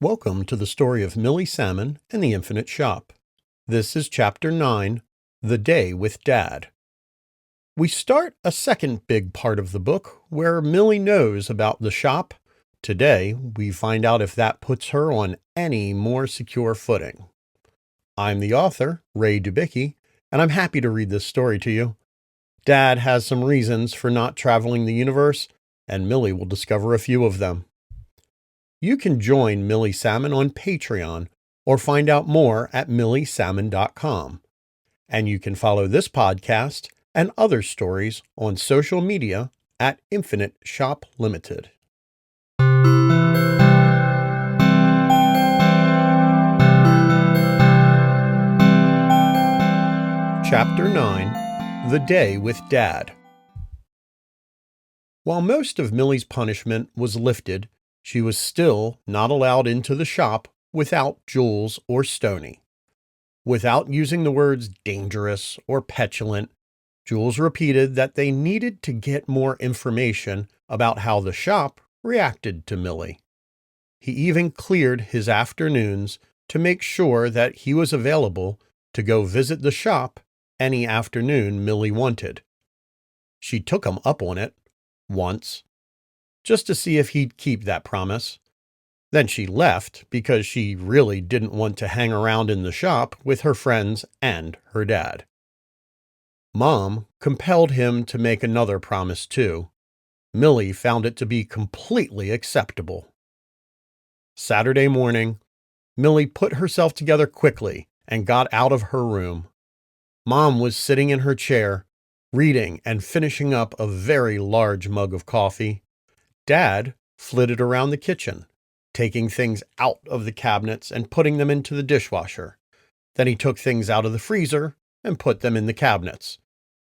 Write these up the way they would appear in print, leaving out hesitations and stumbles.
Welcome to the story of Millie Salmon and the Infinite Shop. This is Chapter 9, The Day with Dad. We start a second big part of the book where Millie knows about the shop. Today, we find out if that puts her on any more secure footing. I'm the author, Ray Dubicki, and I'm happy to read this story to you. Dad has some reasons for not traveling the universe, and Millie will discover a few of them. You can join Millie Salmon on Patreon or find out more at milliesalmon.com. And you can follow this podcast and other stories on social media at Infinite Shop Limited. Chapter 9, The Day with Dad. While most of Millie's punishment was lifted, she was still not allowed into the shop without Jules or Stony. Without using the words dangerous or petulant, Jules repeated that they needed to get more information about how the shop reacted to Millie. He even cleared his afternoons to make sure that he was available to go visit the shop any afternoon Millie wanted. She took him up on it once, just to see if he'd keep that promise. Then she left because she really didn't want to hang around in the shop with her friends and her dad. Mom compelled him to make another promise too. Millie found it to be completely acceptable. Saturday morning, Millie put herself together quickly and got out of her room. Mom was sitting in her chair, reading and finishing up a very large mug of coffee. Dad flitted around the kitchen, taking things out of the cabinets and putting them into the dishwasher. Then he took things out of the freezer and put them in the cabinets.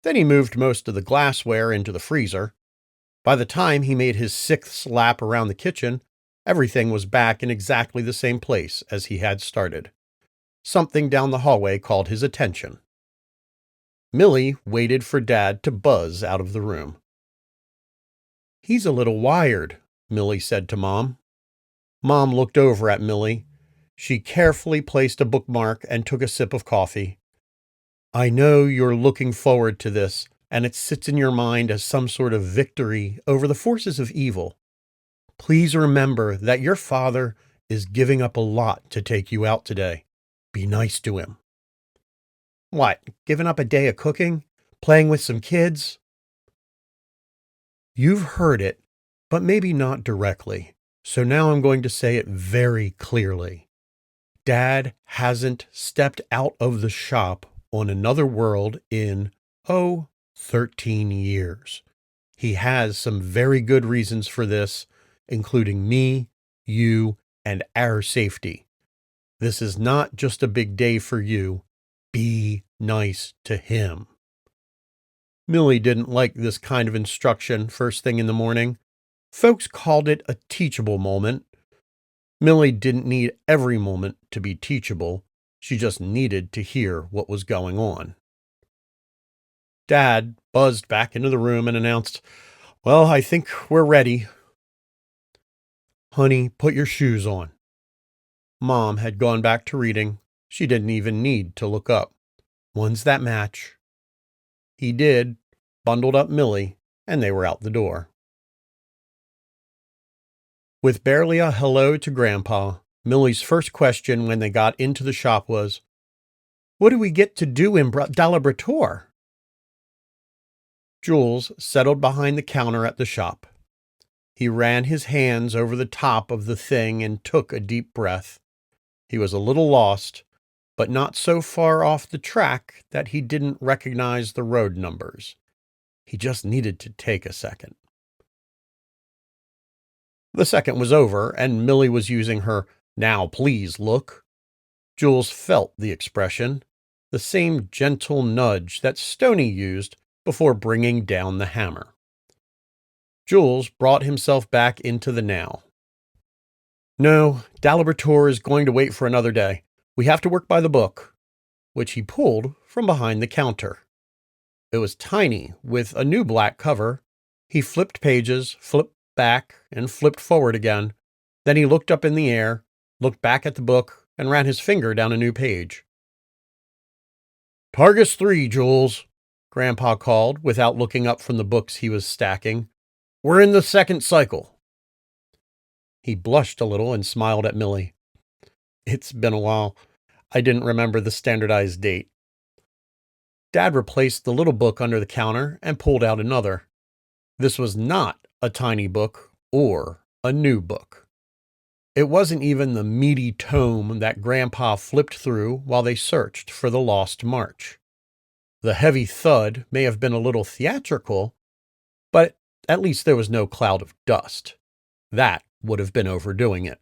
Then he moved most of the glassware into the freezer. By the time he made his sixth lap around the kitchen, everything was back in exactly the same place as he had started. Something down the hallway called his attention. Millie waited for Dad to buzz out of the room. "He's a little wired," Millie said to Mom. Mom looked over at Millie. She carefully placed a bookmark and took a sip of coffee. "I know you're looking forward to this, and it sits in your mind as some sort of victory over the forces of evil. Please remember that your father is giving up a lot to take you out today. Be nice to him." "What, giving up a day of cooking? Playing with some kids?" "You've heard it, but maybe not directly, so now I'm going to say it very clearly. Dad hasn't stepped out of the shop on another world in, 13 years. He has some very good reasons for this, including me, you, and our safety. This is not just a big day for you. Be nice to him." Millie didn't like this kind of instruction first thing in the morning. Folks called it a teachable moment. Millie didn't need every moment to be teachable. She just needed to hear what was going on. Dad buzzed back into the room and announced, "Well, I think we're ready." "Honey, put your shoes on." Mom had gone back to reading. She didn't even need to look up. "One's that match." He did, bundled up Millie, and they were out the door. With barely a hello to Grandpa, Millie's first question when they got into the shop was, "What do we get to do in Dalabrator?" Jules settled behind the counter at the shop. He ran his hands over the top of the thing and took a deep breath. He was a little lost, but not so far off the track that he didn't recognize the road numbers. He just needed to take a second. The second was over, and Millie was using her "now please" look. Jules felt the expression, the same gentle nudge that Stony used before bringing down the hammer. Jules brought himself back into the now. "No, Dalabrator is going to wait for another day. We have to work by the book," which he pulled from behind the counter. It was tiny, with a new black cover. He flipped pages, flipped back, and flipped forward again. Then he looked up in the air, looked back at the book, and ran his finger down a new page. "Targus 3, Jules," Grandpa called, without looking up from the books he was stacking. "We're in the second cycle." He blushed a little and smiled at Millie. "It's been a while. I didn't remember the standardized date." Dad replaced the little book under the counter and pulled out another. This was not a tiny book or a new book. It wasn't even the meaty tome that Grandpa flipped through while they searched for the lost march. The heavy thud may have been a little theatrical, but at least there was no cloud of dust. That would have been overdoing it.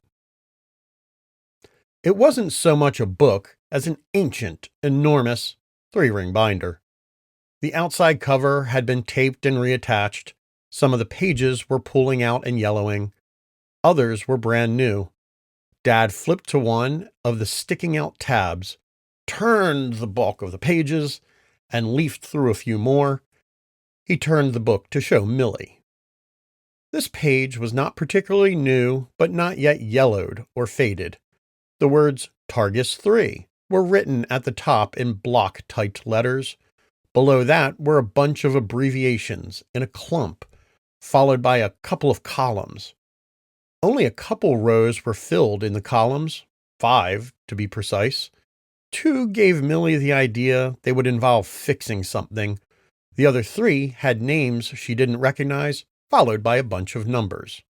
It wasn't so much a book as an ancient, enormous 3-ring binder. The outside cover had been taped and reattached. Some of the pages were pulling out and yellowing. Others were brand new. Dad flipped to one of the sticking out tabs, turned the bulk of the pages, and leafed through a few more. He turned the book to show Millie. This page was not particularly new, but not yet yellowed or faded. The words Targus 3 were written at the top in block-typed letters. Below that were a bunch of abbreviations in a clump, followed by a couple of columns. Only a couple rows were filled in the columns, 5 to be precise. 2 gave Millie the idea they would involve fixing something. The other 3 had names she didn't recognize, followed by a bunch of numbers.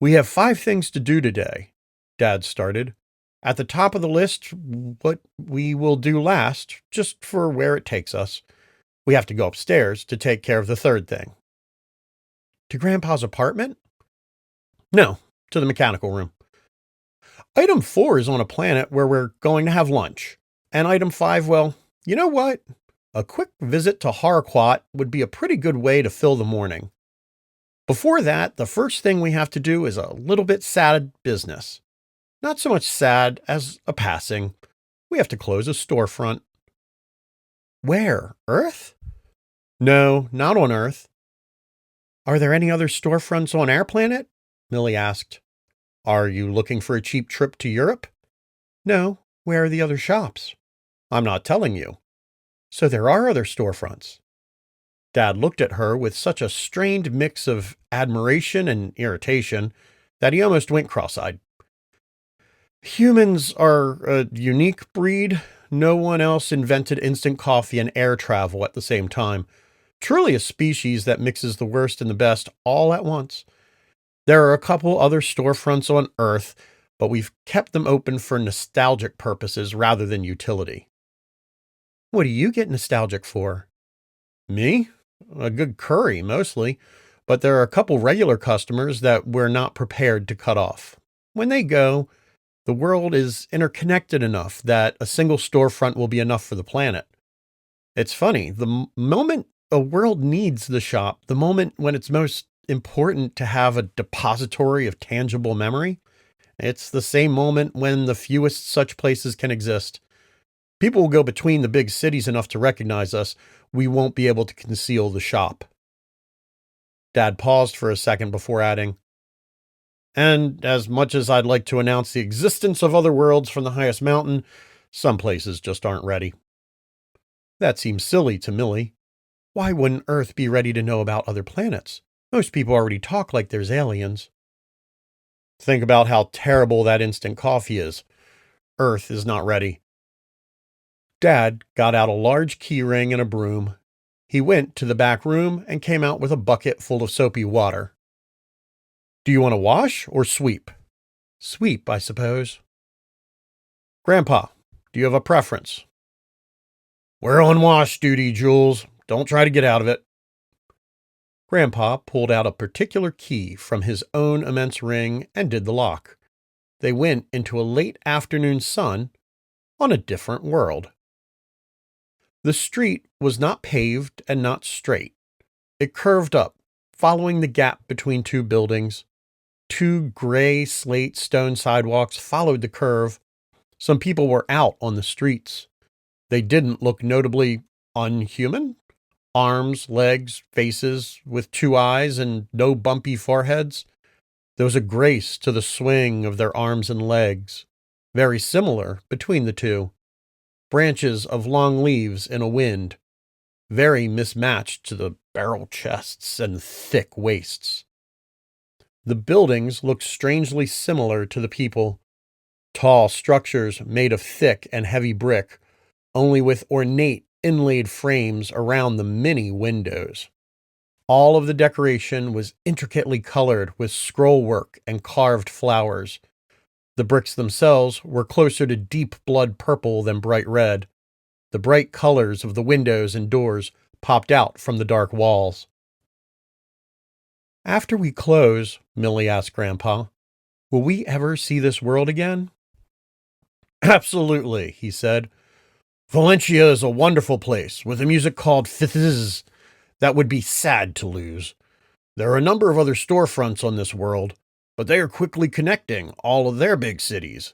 "We have 5 things to do today," Dad started. "At the top of the list, what we will do last, just for where it takes us. We have to go upstairs to take care of the 3rd thing." "To Grandpa's apartment?" "No, to the mechanical room. Item 4 is on a planet where we're going to have lunch. And item 5, well, you know what? A quick visit to Harquat would be a pretty good way to fill the morning. Before that, the first thing we have to do is a little bit sad business. Not so much sad as a passing. We have to close a storefront." "Where? Earth?" "No, not on Earth." "Are there any other storefronts on our planet?" Millie asked. "Are you looking for a cheap trip to Europe?" "No. Where are the other shops?" "I'm not telling you." "So there are other storefronts." Dad looked at her with such a strained mix of admiration and irritation that he almost went cross-eyed. "Humans are a unique breed. No one else invented instant coffee and air travel at the same time. Truly a species that mixes the worst and the best all at once. There are a couple other storefronts on Earth, but we've kept them open for nostalgic purposes rather than utility." "What do you get nostalgic for?" "Me? A good curry, mostly. But there are a couple regular customers that we're not prepared to cut off. When they go, the world is interconnected enough that a single storefront will be enough for the planet. It's funny, the moment a world needs the shop, the moment when it's most important to have a depository of tangible memory, it's the same moment when the fewest such places can exist. People will go between the big cities enough to recognize us. We won't be able to conceal the shop." Dad paused for a second before adding, "And as much as I'd like to announce the existence of other worlds from the highest mountain, some places just aren't ready." That seems silly to Millie. Why wouldn't Earth be ready to know about other planets? Most people already talk like there's aliens. "Think about how terrible that instant coffee is. Earth is not ready." Dad got out a large key ring and a broom. He went to the back room and came out with a bucket full of soapy water. "Do you want to wash or sweep?" "Sweep, I suppose." "Grandpa, do you have a preference?" "We're on wash duty, Jules. Don't try to get out of it." Grandpa pulled out a particular key from his own immense ring and did the lock. They went into a late afternoon sun on a different world. The street was not paved and not straight. It curved up, following the gap between 2 buildings. 2 gray slate stone sidewalks followed the curve. Some people were out on the streets. They didn't look notably unhuman. Arms, legs, faces with 2 eyes and no bumpy foreheads. There was a grace to the swing of their arms and legs, very similar between the two. Branches of long leaves in a wind, very mismatched to the barrel chests and thick waists. The buildings looked strangely similar to the people, tall structures made of thick and heavy brick, only with ornate inlaid frames around the many windows. All of the decoration was intricately colored with scrollwork and carved flowers. The bricks themselves were closer to deep blood purple than bright red. The bright colors of the windows and doors popped out from the dark walls. "After we close," Millie asked Grandpa, "will we ever see this world again?" "Absolutely," he said. "Valencia is a wonderful place, with a music called Fizz that would be sad to lose. There are a number of other storefronts on this world, but they are quickly connecting all of their big cities.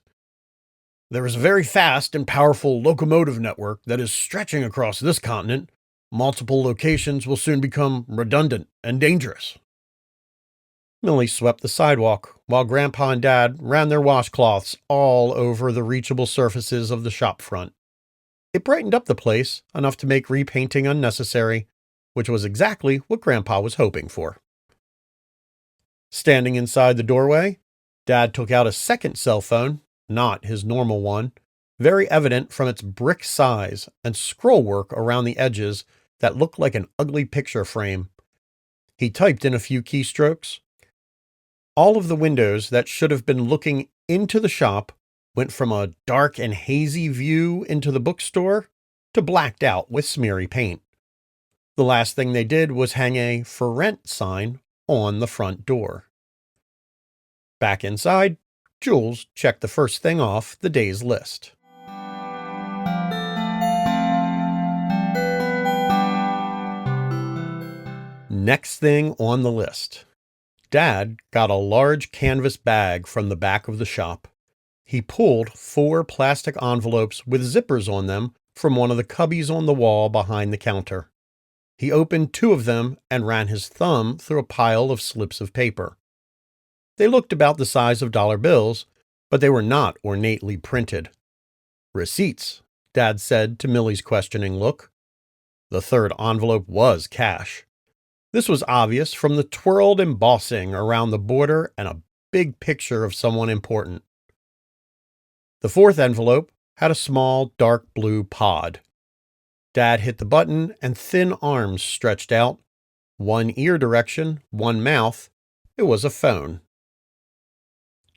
There is a very fast and powerful locomotive network that is stretching across this continent. Multiple locations will soon become redundant and dangerous." Millie swept the sidewalk, while Grandpa and Dad ran their washcloths all over the reachable surfaces of the shop front. It brightened up the place enough to make repainting unnecessary, which was exactly what Grandpa was hoping for. Standing inside the doorway, Dad took out a second cell phone, not his normal one, very evident from its brick size and scrollwork around the edges that looked like an ugly picture frame. He typed in a few keystrokes. All of the windows that should have been looking into the shop went from a dark and hazy view into the bookstore to blacked out with smeary paint. The last thing they did was hang a "For Rent" sign on the front door. Back inside, Jules checked the first thing off the day's list. Next thing on the list. Dad got a large canvas bag from the back of the shop. He pulled 4 plastic envelopes with zippers on them from one of the cubbies on the wall behind the counter. He opened 2 of them and ran his thumb through a pile of slips of paper. They looked about the size of dollar bills, but they were not ornately printed. "Receipts," Dad said to Millie's questioning look. The third envelope was cash. This was obvious from the twirled embossing around the border and a big picture of someone important. The fourth envelope had a small, dark blue pod. Dad hit the button and thin arms stretched out. One ear direction, one mouth. It was a phone.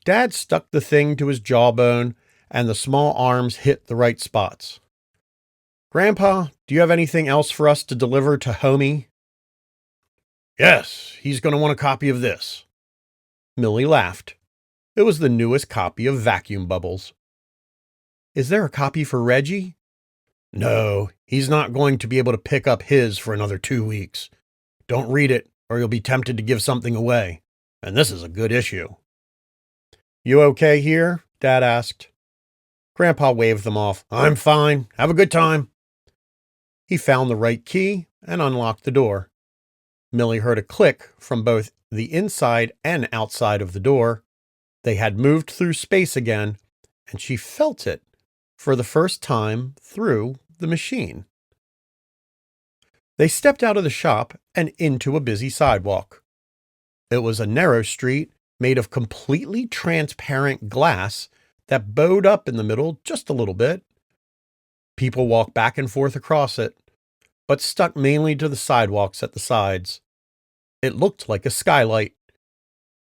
Dad stuck the thing to his jawbone, and the small arms hit the right spots. "Grandpa, do you have anything else for us to deliver to Homie?" "Yes, he's going to want a copy of this." Millie laughed. It was the newest copy of Vacuum Bubbles. "Is there a copy for Reggie?" "No, he's not going to be able to pick up his for another 2 weeks. Don't read it, or you'll be tempted to give something away. And this is a good issue." "You okay here?" Dad asked. Grandpa waved them off. "I'm fine. Have a good time." He found the right key and unlocked the door. Millie heard a click from both the inside and outside of the door. They had moved through space again, and she felt it for the first time through the machine. They stepped out of the shop and into a busy sidewalk. It was a narrow street made of completely transparent glass that bowed up in the middle just a little bit. People walked back and forth across it, but stuck mainly to the sidewalks at the sides. It looked like a skylight.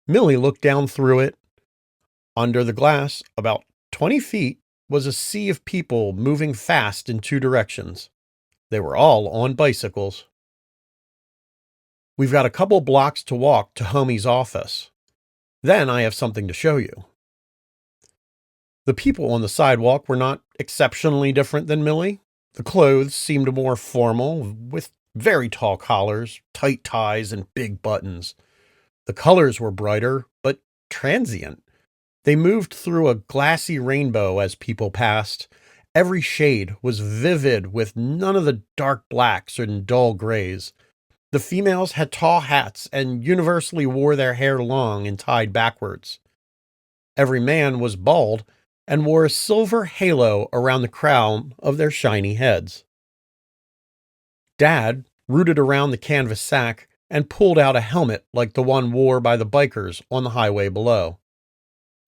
Millie looked down through it. Under the glass, about 20 feet, was a sea of people moving fast in 2 directions. They were all on bicycles. "We've got a couple blocks to walk to Homie's office. Then I have something to show you." The people on the sidewalk were not exceptionally different than Millie. The clothes seemed more formal, with very tall collars, tight ties, and big buttons. The colors were brighter, but transient. They moved through a glassy rainbow as people passed. Every shade was vivid with none of the dark blacks and dull grays. The females had tall hats and universally wore their hair long and tied backwards. Every man was bald and wore a silver halo around the crown of their shiny heads. Dad rooted around the canvas sack and pulled out a helmet like the one worn by the bikers on the highway below.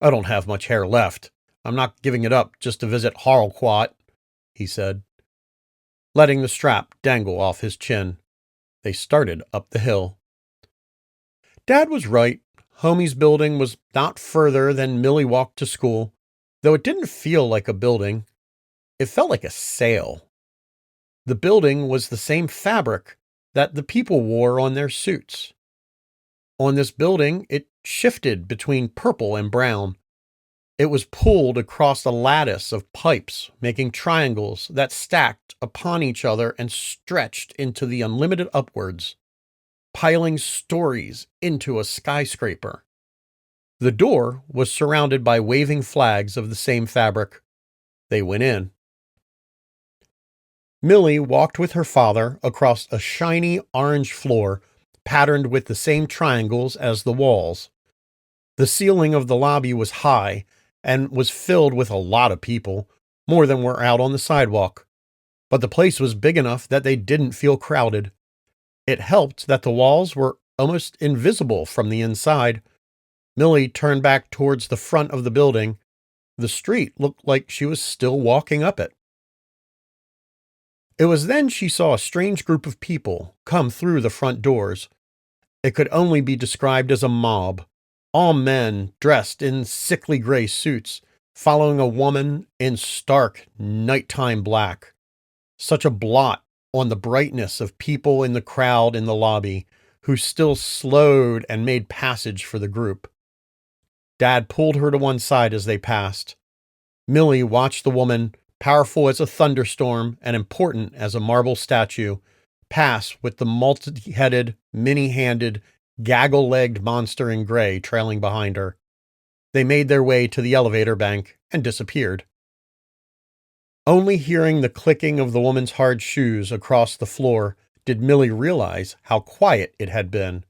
"I don't have much hair left. I'm not giving it up just to visit Harlquat," he said, letting the strap dangle off his chin. They started up the hill. Dad was right. Homie's building was not further than Millie walked to school, though it didn't feel like a building. It felt like a sail. The building was the same fabric that the people wore on their suits. On this building, it shifted between purple and brown. It was pulled across a lattice of pipes, making triangles that stacked upon each other and stretched into the unlimited upwards, piling stories into a skyscraper. The door was surrounded by waving flags of the same fabric. They went in. Millie walked with her father across a shiny orange floor patterned with the same triangles as the walls. The ceiling of the lobby was high and was filled with a lot of people, more than were out on the sidewalk. But the place was big enough that they didn't feel crowded. It helped that the walls were almost invisible from the inside. Millie turned back towards the front of the building. The street looked like she was still walking up it. It was then she saw a strange group of people come through the front doors. It could only be described as a mob. All men dressed in sickly gray suits, following a woman in stark nighttime black. Such a blot on the brightness of people in the crowd in the lobby, who still slowed and made passage for the group. Dad pulled her to one side as they passed. Millie watched the woman, powerful as a thunderstorm and important as a marble statue, pass with the multi-headed, many-handed, gaggle-legged monster in gray trailing behind her. They made their way to the elevator bank and disappeared. Only hearing the clicking of the woman's hard shoes across the floor did Millie realize how quiet it had been,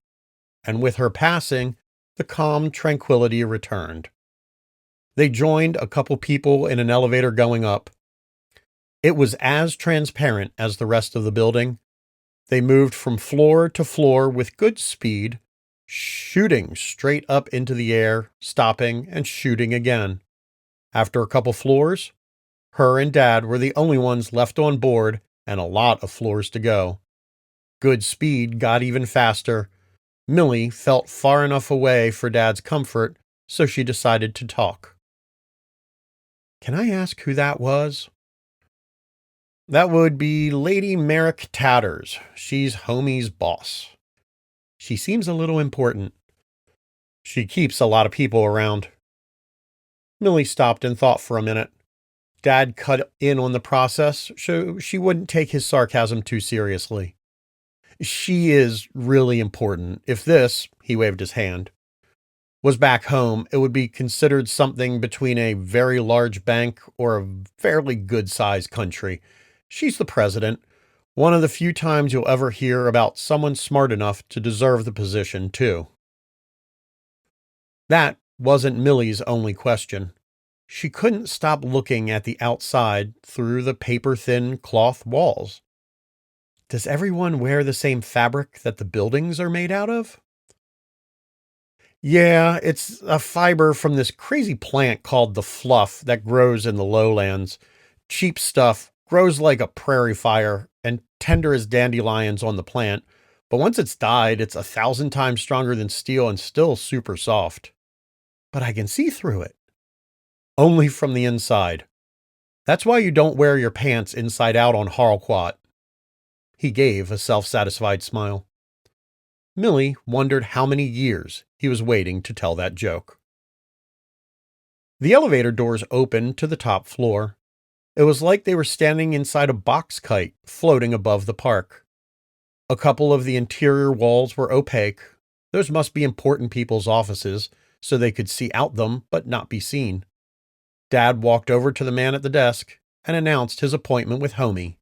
and with her passing, the calm tranquility returned. They joined a couple people in an elevator going up. It was as transparent as the rest of the building. They moved from floor to floor with good speed, shooting straight up into the air, stopping and shooting again. After a couple floors, her and Dad were the only ones left on board and a lot of floors to go. Good speed got even faster. Millie felt far enough away for Dad's comfort, so she decided to talk. "Can I ask who that was?" "That would be Lady Merrick Tatters. She's Homie's boss. She seems a little important. She keeps a lot of people around." Millie stopped and thought for a minute. Dad cut in on the process, so she wouldn't take his sarcasm too seriously. "She is really important. If this," he waved his hand, "was back home, it would be considered something between a very large bank or a fairly good-sized country. She's the president. One of the few times you'll ever hear about someone smart enough to deserve the position, too." That wasn't Millie's only question. She couldn't stop looking at the outside through the paper-thin cloth walls. Does everyone wear the same fabric that the buildings are made out of? "Yeah, it's a fiber from this crazy plant called the fluff that grows in the lowlands. Cheap stuff, grows like a prairie fire, and tender as dandelions on the plant. But once it's dyed, it's 1,000 times stronger than steel and still super soft. But I can see through it." "Only from the inside. That's why you don't wear your pants inside out on Harlquat." He gave a self-satisfied smile. Millie wondered how many years he was waiting to tell that joke. The elevator doors opened to the top floor. It was like they were standing inside a box kite floating above the park. A couple of the interior walls were opaque. Those must be important people's offices, so they could see out them but not be seen. Dad walked over to the man at the desk and announced his appointment with Homie.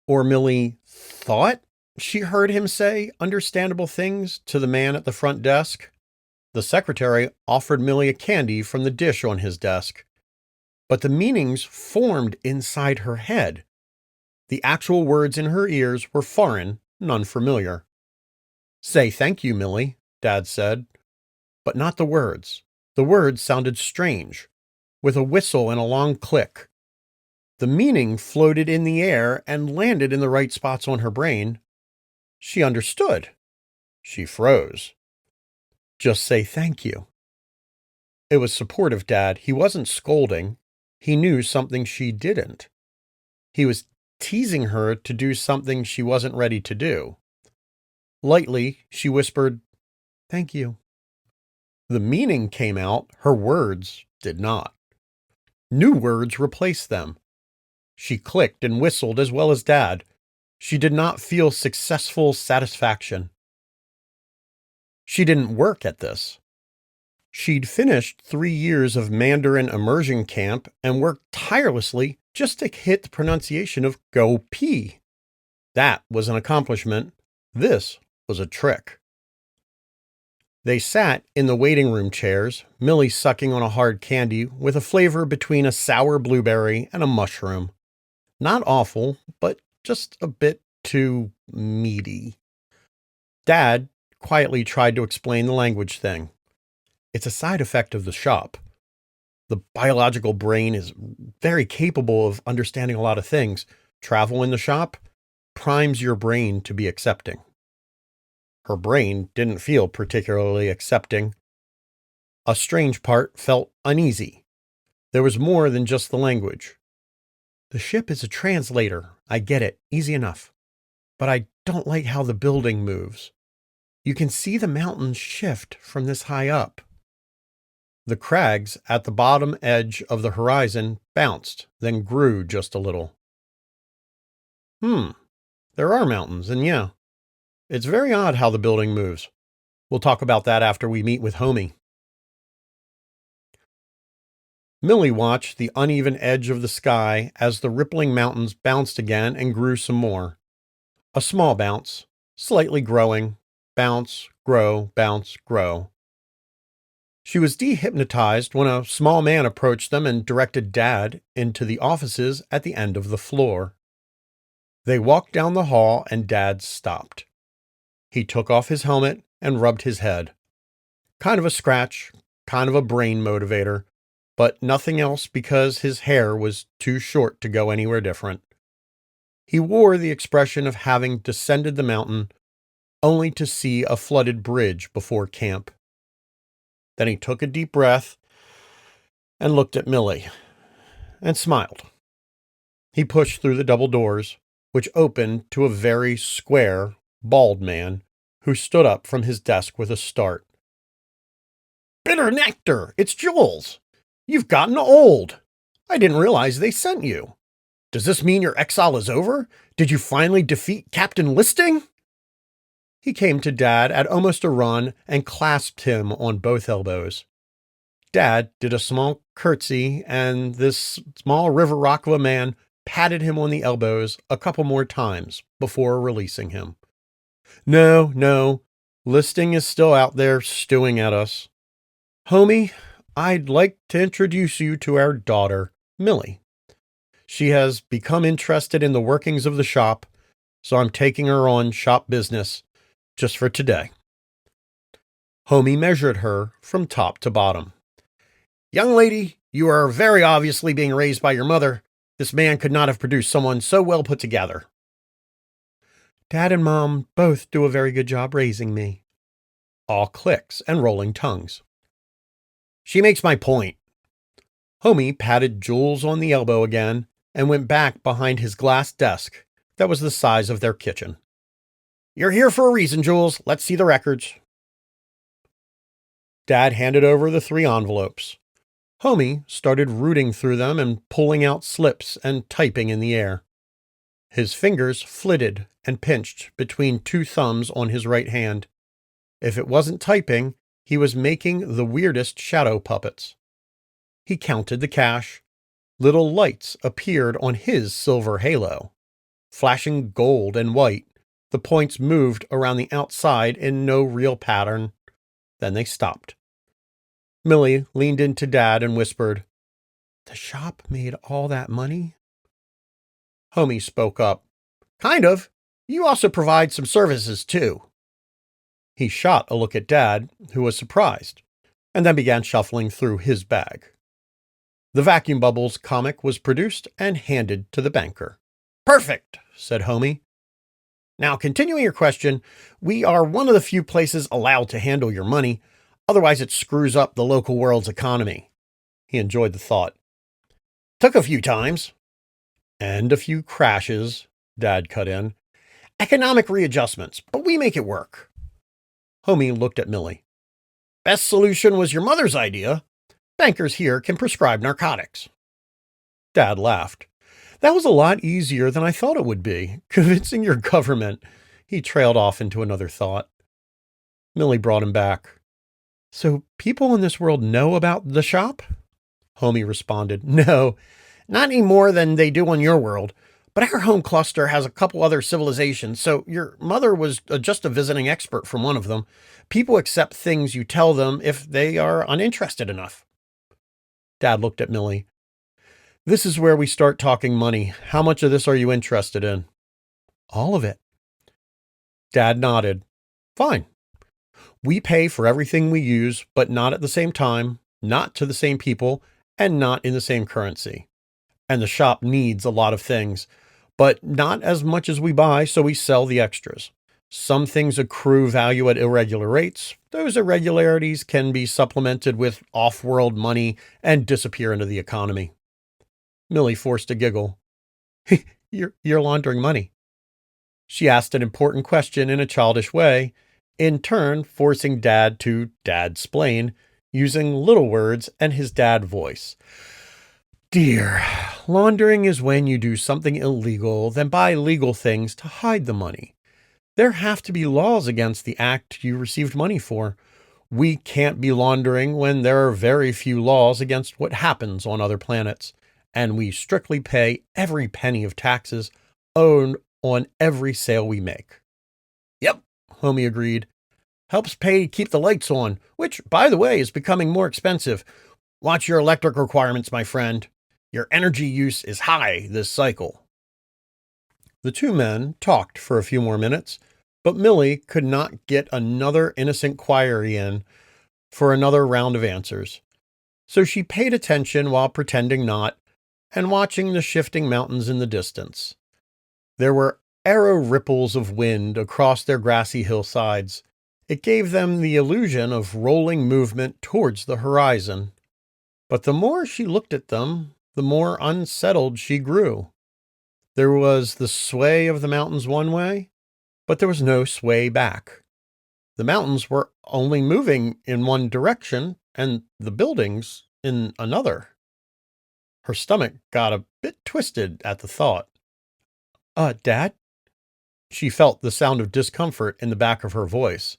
Or Millie thought She heard him say understandable things to the man at the front desk. The secretary offered Millie a candy from the dish on his desk, but the meanings formed inside her head. The actual words in her ears were foreign and unfamiliar. Say thank you, Millie, Dad said, but not the words. The words sounded strange, with a whistle and a long click. The meaning floated in the air and landed in the right spots on her brain. She understood. She froze. Just say thank you. It was supportive, Dad. He wasn't scolding. He knew something she didn't. He was teasing her to do something she wasn't ready to do. Lightly, she whispered, "Thank you." The meaning came out, her words did not. New words replaced them. She clicked and whistled as well as Dad. She did not feel successful satisfaction. She didn't work at this. She'd finished 3 years of Mandarin immersion camp and worked tirelessly just to hit the pronunciation of go pee. That was an accomplishment. This was a trick. They sat in the waiting room chairs, Millie sucking on a hard candy with a flavor between a sour blueberry and a mushroom. Not awful, but just a bit too meaty. Dad quietly tried to explain the language thing. It's a side effect of the shop. The biological brain is very capable of understanding a lot of things. Travel in the shop primes your brain to be accepting. Her brain didn't feel particularly accepting. A strange part felt uneasy. There was more than just the language. The ship is a translator. I get it. Easy enough. But I don't like how the building moves. You can see the mountains shift from this high up. The crags at the bottom edge of the horizon bounced, then grew just a little. There are mountains, and yeah, it's very odd how the building moves. We'll talk about that after we meet with Homie. Millie watched the uneven edge of the sky as the rippling mountains bounced again and grew some more. A small bounce, slightly growing, bounce, grow, bounce, grow. She was dehypnotized when a small man approached them and directed Dad into the offices at the end of the floor. They walked down the hall and Dad stopped. He took off his helmet and rubbed his head. Kind of a scratch, kind of a brain motivator, but nothing else because his hair was too short to go anywhere different. He wore the expression of having descended the mountain only to see a flooded bridge before camp. Then he took a deep breath and looked at Millie and smiled. He pushed through the double doors, which opened to a very square, bald man who stood up from his desk with a start. "Bitter nectar! It's Jules! You've gotten old! I didn't realize they sent you. Does this mean your exile is over? Did you finally defeat Captain Listing?" He came to Dad at almost a run and clasped him on both elbows. Dad did a small curtsy, and this small river rock of a man patted him on the elbows a couple more times before releasing him. No, Listing is still out there stewing at us. Homie, I'd like to introduce you to our daughter, Millie. She has become interested in the workings of the shop, so I'm taking her on shop business just for today. Homie measured her from top to bottom. "Young lady, you are very obviously being raised by your mother. This man could not have produced someone so well put together." "Dad and Mom both do a very good job raising me." All clicks and rolling tongues. "She makes my point." Homie patted Jules on the elbow again and went back behind his glass desk that was the size of their kitchen. "You're here for a reason, Jules. Let's see the records." Dad handed over the 3 envelopes. Homie started rooting through them and pulling out slips and typing in the air. His fingers flitted and pinched between 2 thumbs on his right hand. If it wasn't typing, he was making the weirdest shadow puppets. He counted the cash. Little lights appeared on his silver halo, flashing gold and white, The points moved around the outside in no real pattern. Then they stopped. Millie leaned into Dad and whispered, "The shop made all that money?" Homie spoke up. "Kind of. You also provide some services, too." He shot a look at Dad, who was surprised, and then began shuffling through his bag. The Vacuum Bubbles comic was produced and handed to the banker. "Perfect," said Homie. "Now, continuing your question, we are one of the few places allowed to handle your money. Otherwise, it screws up the local world's economy." He enjoyed the thought. "Took a few times." "And a few crashes," Dad cut in. "Economic readjustments, but we make it work." Homie looked at Millie. "Best solution was your mother's idea. Bankers here can prescribe narcotics." Dad laughed. "That was a lot easier than I thought it would be. Convincing your government." He trailed off into another thought. Millie brought him back. "So people in this world know about the shop?" Homie responded, "No, not any more than they do on your world. But our home cluster has a couple other civilizations, so your mother was just a visiting expert from one of them. People accept things you tell them if they are uninterested enough." Dad looked at Millie. "This is where we start talking money. How much of this are you interested in?" "All of it." Dad nodded. "Fine. We pay for everything we use, but not at the same time, not to the same people, and not in the same currency. And the shop needs a lot of things, but not as much as we buy, so we sell the extras. Some things accrue value at irregular rates. Those irregularities can be supplemented with off-world money and disappear into the economy." Millie forced a giggle. You're laundering money." She asked an important question in a childish way, in turn forcing Dad to dad-splain, using little words and his dad voice. "Dear, laundering is when you do something illegal, then buy legal things to hide the money. There have to be laws against the act you received money for. We can't be laundering when there are very few laws against what happens on other planets, and we strictly pay every penny of taxes owed on every sale we make." "Yep," Homie agreed. "Helps pay to keep the lights on, which, by the way, is becoming more expensive. Watch your electric requirements, my friend. Your energy use is high this cycle." The two men talked for a few more minutes, but Millie could not get another innocent query in for another round of answers. So she paid attention while pretending not, and watching the shifting mountains in the distance. There were arrow ripples of wind across their grassy hillsides. It gave them the illusion of rolling movement towards the horizon. But the more she looked at them, the more unsettled she grew. There was the sway of the mountains one way, but there was no sway back. The mountains were only moving in one direction, and the buildings in another. Her stomach got a bit twisted at the thought. Dad?" She felt the sound of discomfort in the back of her voice.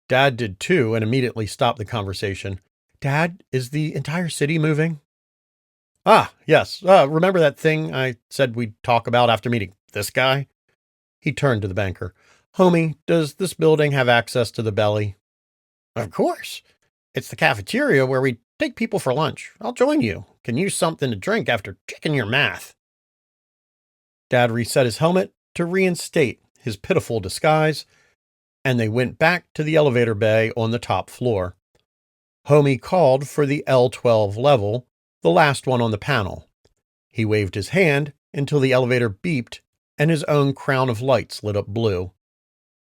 Dad did too, and immediately stopped the conversation. "Dad, is the entire city moving?" "Ah, yes. Remember that thing I said we'd talk about after meeting this guy?" He turned to the banker. "Homie, does this building have access to the belly?" "Of course. It's the cafeteria where we take people for lunch. I'll join you. Can use something to drink after checking your math." Dad reset his helmet to reinstate his pitiful disguise, and they went back to the elevator bay on the top floor. Homie called for the L12 level, the last one on the panel. He waved his hand until the elevator beeped and his own crown of lights lit up blue.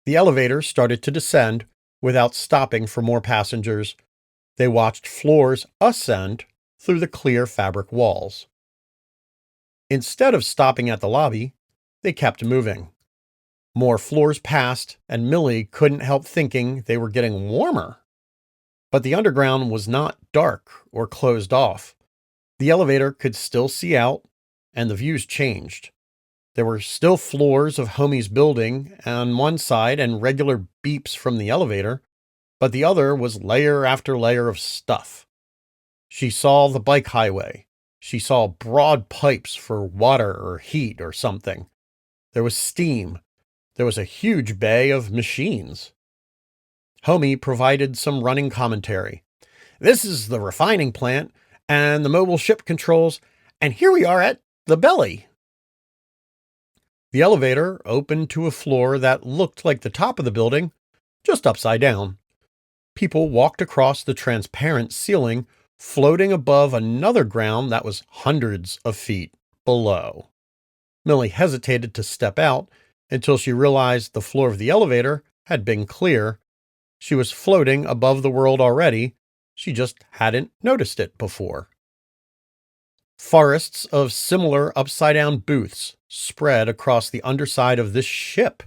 The elevator started to descend without stopping for more passengers. They watched floors ascend through the clear fabric walls. Instead of stopping at the lobby, they kept moving. More floors passed, and Millie couldn't help thinking they were getting warmer. But the underground was not dark or closed off. The elevator could still see out, and the views changed. There were still floors of Homie's building on one side and regular beeps from the elevator, but the other was layer after layer of stuff. She saw the bike highway. She saw broad pipes for water or heat or something. There was steam. There was a huge bay of machines. Homie provided some running commentary. This is the refining plant and the mobile ship controls, and here we are at the belly. The elevator opened to a floor that looked like the top of the building, just upside down. People walked across the transparent ceiling, floating above another ground that was hundreds of feet below. Millie hesitated to step out until she realized the floor of the elevator had been clear. She was floating above the world already. She just hadn't noticed it before. Forests of similar upside-down booths spread across the underside of this ship.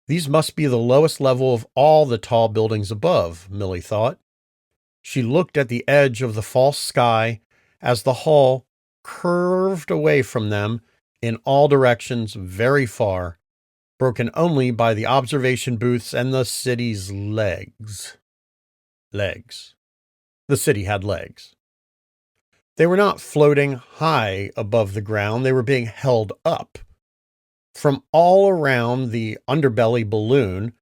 These must be the lowest level of all the tall buildings above, Millie thought. She looked at the edge of the false sky as the hull curved away from them in all directions very far, broken only by the observation booths and the city's legs. Legs. The city had legs. They were not floating high above the ground. They were being held up. From all around the underbelly balloon,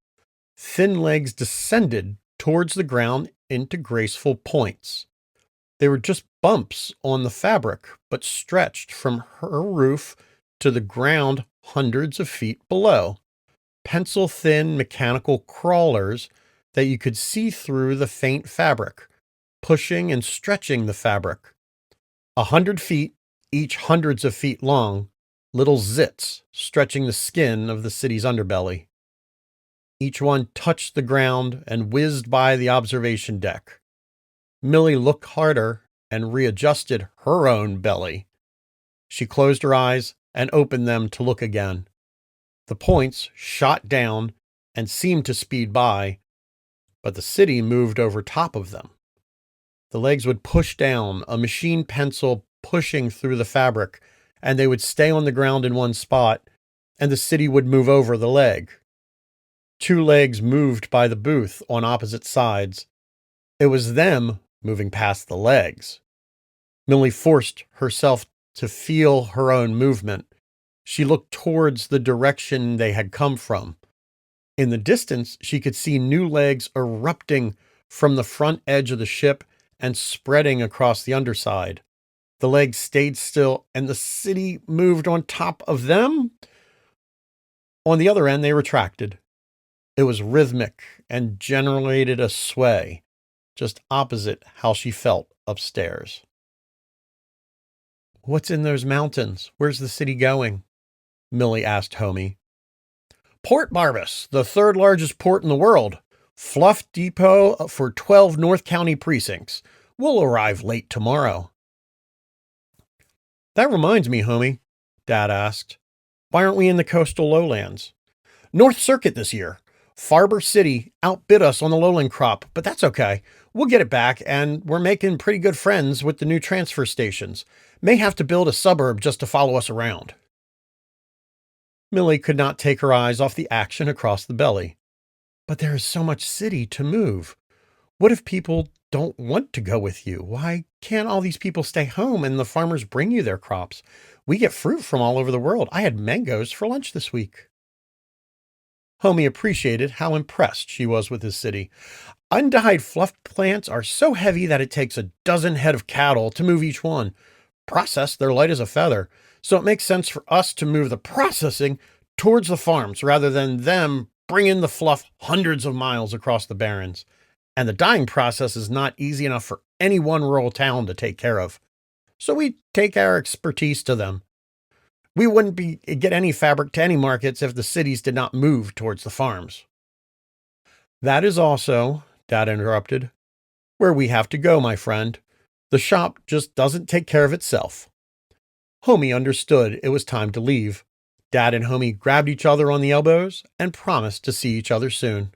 thin legs descended towards the ground into graceful points. They were just bumps on the fabric, but stretched from her roof to the ground hundreds of feet below. Pencil-thin mechanical crawlers that you could see through the faint fabric, pushing and stretching the fabric. 100 feet, each hundreds of feet long, little zits stretching the skin of the city's underbelly. Each one touched the ground and whizzed by the observation deck. Millie looked harder and readjusted her own belly. She closed her eyes and opened them to look again. The points shot down and seemed to speed by, but the city moved over top of them. The legs would push down, a machine pencil pushing through the fabric, and they would stay on the ground in one spot, and the city would move over the leg. 2 legs moved by the booth on opposite sides. It was them moving past the legs. Millie forced herself to feel her own movement. She looked towards the direction they had come from. In the distance, she could see new legs erupting from the front edge of the ship and spreading across the underside. The legs stayed still, and the city moved on top of them. On the other end, they retracted. It was rhythmic and generated a sway, just opposite how she felt upstairs. "What's in those mountains? Where's the city going?" Millie asked Homie. "Port Barbas, the 3rd largest port in the world. Fluff depot for 12 North County precincts. We'll arrive late tomorrow." "That reminds me, Homie," Dad asked. "Why aren't we in the coastal lowlands?" "North Circuit this year. Farber City outbid us on the lowland crop, but that's okay. We'll get it back, and we're making pretty good friends with the new transfer stations. May have to build a suburb just to follow us around." Millie could not take her eyes off the action across the belly. "But there is so much city to move. What if people don't want to go with you? Why can't all these people stay home and the farmers bring you their crops? We get fruit from all over the world. I had mangoes for lunch this week." Homie appreciated how impressed she was with his city. "Undyed fluff plants are so heavy that it takes a dozen head of cattle to move each one. Processed, they're light as a feather. So it makes sense for us to move the processing towards the farms rather than them bring in the fluff hundreds of miles across the barrens. And the dyeing process is not easy enough for any one rural town to take care of. So we take our expertise to them. We wouldn't get any fabric to any markets if the cities did not move towards the farms." "That is also," Dad interrupted, "where we have to go, my friend. The shop just doesn't take care of itself." Homie understood it was time to leave. Dad and Homie grabbed each other on the elbows and promised to see each other soon.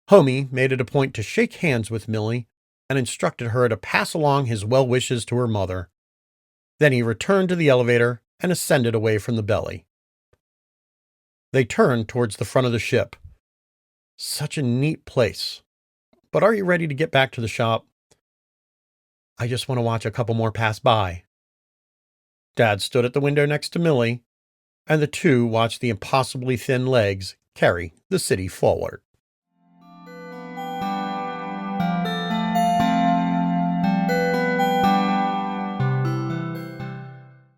Homie made it a point to shake hands with Millie and instructed her to pass along his well wishes to her mother. Then he returned to the elevator and ascended away from the belly. They turned towards the front of the ship. "Such a neat place. But are you ready to get back to the shop?" "I just want to watch a couple more pass by." Dad stood at the window next to Millie and the two watched the impossibly thin legs carry the city forward.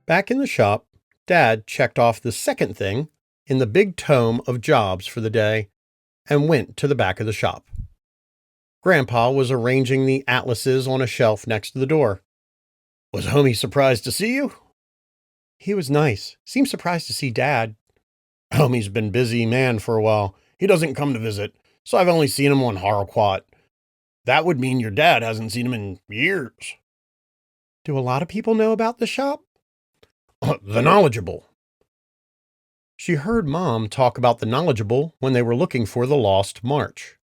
Back in the shop, Dad checked off the second thing in the big tome of jobs for the day and went to the back of the shop. Grandpa was arranging the atlases on a shelf next to the door. "Was Homie surprised to see you?" "He was nice. Seemed surprised to see Dad." "Homie's been busy man for a while. He doesn't come to visit, so I've only seen him on Harquat. That would mean your dad hasn't seen him in years." "Do a lot of people know about the shop?" "The knowledgeable." She heard Mom talk about the knowledgeable when they were looking for the lost march.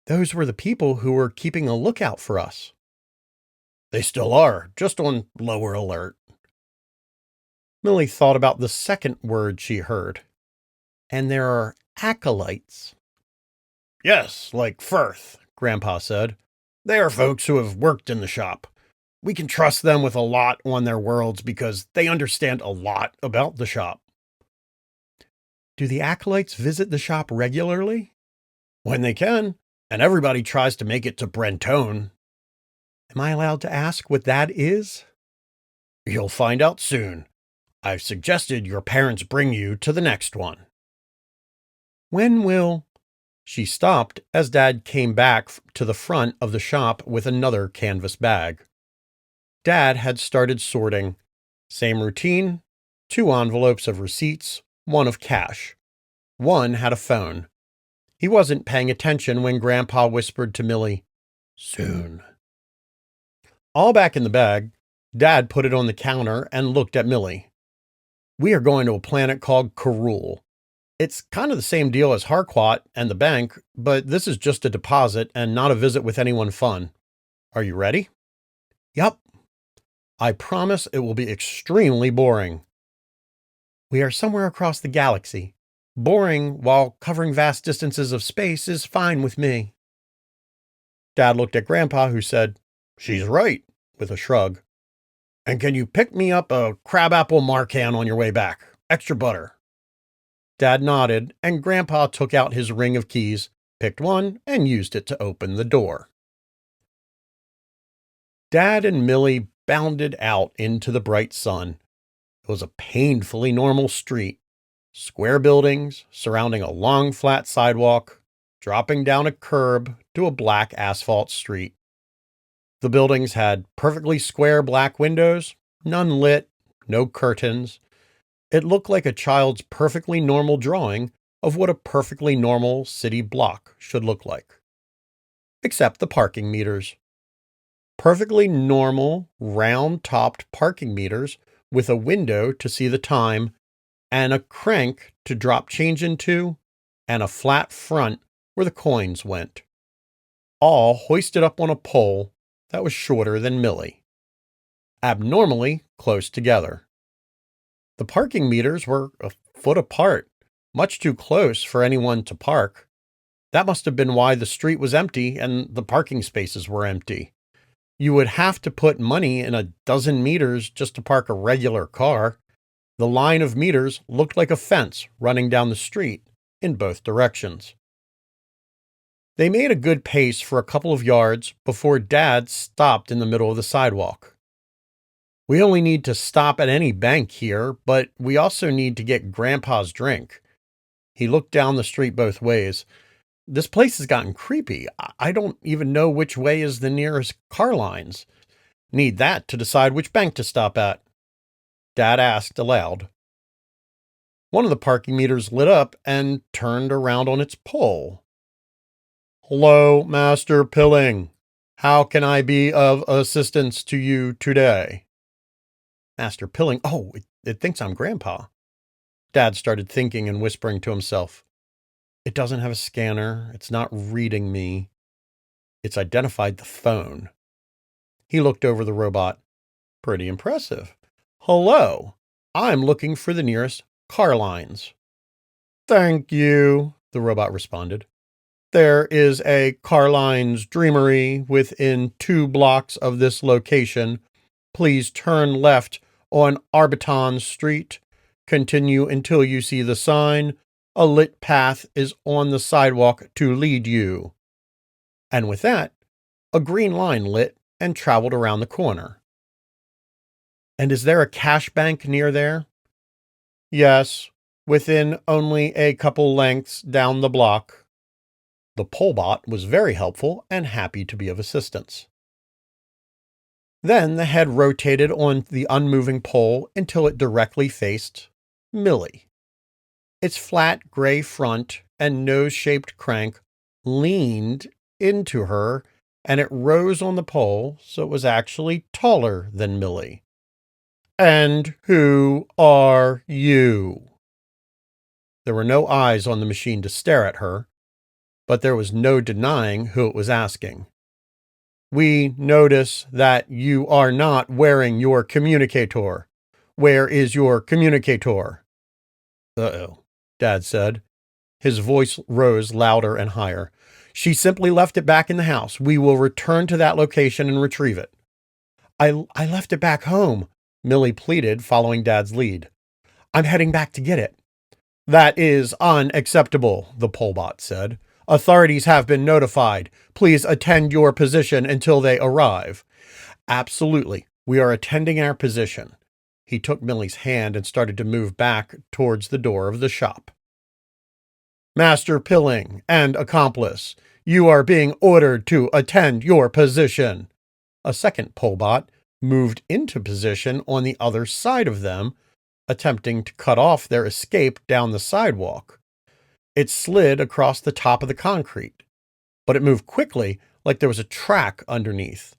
"Those were the people who were keeping a lookout for us." "They still are, just on lower alert." Millie thought about the second word she heard. "And there are acolytes." "Yes, like Firth," Grandpa said. "They are folks who have worked in the shop. We can trust them with a lot on their worlds because they understand a lot about the shop." "Do the acolytes visit the shop regularly?" "When they can, and everybody tries to make it to Brentone." "Am I allowed to ask what that is?" "You'll find out soon. I've suggested your parents bring you to the next one." "When will—" She stopped as Dad came back to the front of the shop with another canvas bag. Dad had started sorting. Same routine, 2 envelopes of receipts, 1 of cash. 1 had a phone. He wasn't paying attention when Grandpa whispered to Millie, "Soon." All back in the bag, Dad put it on the counter and looked at Millie. "We are going to a planet called Karul. It's kind of the same deal as Harquat and the bank, but this is just a deposit and not a visit with anyone fun. Are you ready?" "Yup." "I promise it will be extremely boring." "We are somewhere across the galaxy. Boring while covering vast distances of space is fine with me." Dad looked at Grandpa, who said, "She's right," with a shrug. "And can you pick me up a crabapple marcan on your way back? Extra butter." Dad nodded, and Grandpa took out his ring of keys, picked one, and used it to open the door. Dad and Millie bounded out into the bright sun. It was a painfully normal street. Square buildings surrounding a long flat sidewalk, dropping down a curb to a black asphalt street. The buildings had perfectly square black windows, none lit, no curtains. It looked like a child's perfectly normal drawing of what a perfectly normal city block should look like. Except the parking meters. Perfectly normal, round-topped parking meters with a window to see the time, and a crank to drop change into, and a flat front where the coins went. All hoisted up on a pole that was shorter than Millie. Abnormally close together. The parking meters were a foot apart, much too close for anyone to park. That must have been why the street was empty and the parking spaces were empty. You would have to put money in a dozen meters just to park a regular car. The line of meters looked like a fence running down the street in both directions. They made a good pace for a couple of yards before Dad stopped in the middle of the sidewalk. "We only need to stop at any bank here, but we also need to get Grandpa's drink." He looked down the street both ways. "This place has gotten creepy. I don't even know which way is the nearest car lines. Need that to decide which bank to stop at." Dad asked aloud. One of the parking meters lit up and turned around on its pole. "Hello, Master Pilling. How can I be of assistance to you today?" Master Pilling, "Oh, it thinks I'm Grandpa." Dad started thinking and whispering to himself. "It doesn't have a scanner. It's not reading me. It's identified the phone." He looked over the robot. "Pretty impressive. Hello, I'm looking for the nearest car lines." "Thank you," the robot responded. "There is a car lines dreamery within 2 blocks of this location. Please turn left on Arbiton Street. Continue until you see the sign. A lit path is on the sidewalk to lead you. And with that, a green line lit and traveled around the corner. And is there a cash bank near there? Yes, within only a couple lengths down the block. The polebot was very helpful and happy to be of assistance. Then the head rotated on the unmoving pole until it directly faced Millie. Its flat gray front and nose-shaped crank leaned into her, and it rose on the pole so it was actually taller than Millie. And who are you? There were no eyes on the machine to stare at her, but there was no denying who it was asking. We notice that you are not wearing your communicator. Where is your communicator? Uh-oh, Dad said. His voice rose louder and higher. She simply left it back in the house. We will return to that location and retrieve it. I left it back home, Millie pleaded, following Dad's lead. I'm heading back to get it. That is unacceptable, the polebot said. Authorities have been notified. Please attend your position until they arrive. Absolutely. We are attending our position. He took Millie's hand and started to move back towards the door of the shop. Master Pilling and accomplice, you are being ordered to attend your position. A second polebot moved into position on the other side of them, attempting to cut off their escape down the sidewalk. It slid across the top of the concrete, but it moved quickly like there was a track underneath.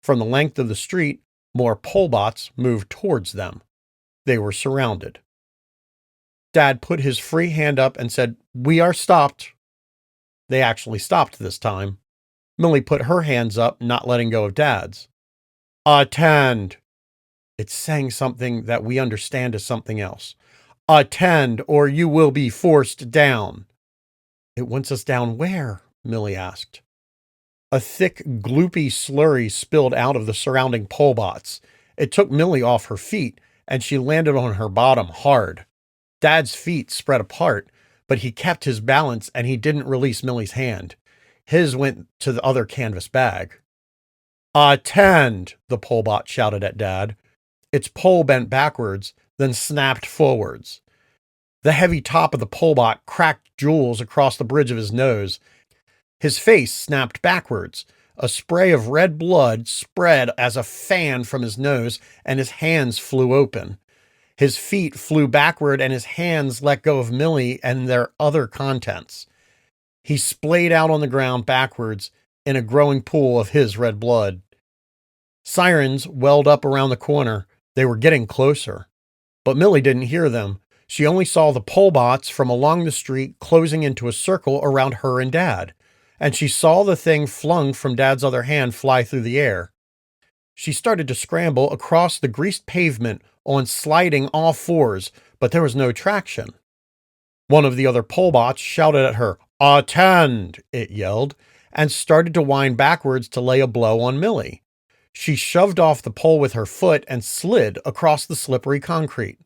From the length of the street, more polebots moved towards them. They were surrounded. Dad put his free hand up and said, "We are stopped." They actually stopped this time. Millie put her hands up, not letting go of Dad's. Attend. It's saying something that we understand as something else. Attend, or you will be forced down. It wants us down where? Millie asked. A thick, gloopy slurry spilled out of the surrounding polebots. It took Millie off her feet, and she landed on her bottom hard. Dad's feet spread apart, but he kept his balance and he didn't release Millie's hand. His went to the other canvas bag. Attend, the polebot shouted at Dad. Its pole bent backwards, then snapped forwards. The heavy top of the polebot cracked jewels across the bridge of his nose. His face snapped backwards. A spray of red blood spread as a fan from his nose, and his hands flew open. His feet flew backward, and his hands let go of Millie and their other contents. He splayed out on the ground backwards in a growing pool of his red blood. Sirens welled up around the corner. They were getting closer. But Millie didn't hear them. She only saw the polebots from along the street closing into a circle around her and Dad. And she saw the thing flung from Dad's other hand fly through the air. She started to scramble across the greased pavement on sliding all fours, but there was no traction. One of the other polebots shouted at her, "Attend!" it yelled, and started to wind backwards to lay a blow on Millie. She shoved off the pole with her foot and slid across the slippery concrete.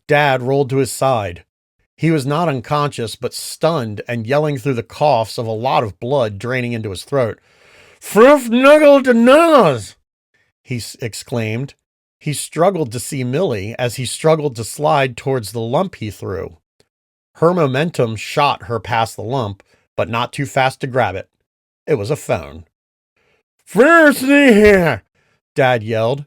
Dad rolled to his side. He was not unconscious, but stunned and yelling through the coughs of a lot of blood draining into his throat. "Fruff nuggle de nose!" he exclaimed. He struggled to see Millie as he struggled to slide towards the lump he threw. Her momentum shot her past the lump, but not too fast to grab it. It was a phone. "First here!" Dad yelled.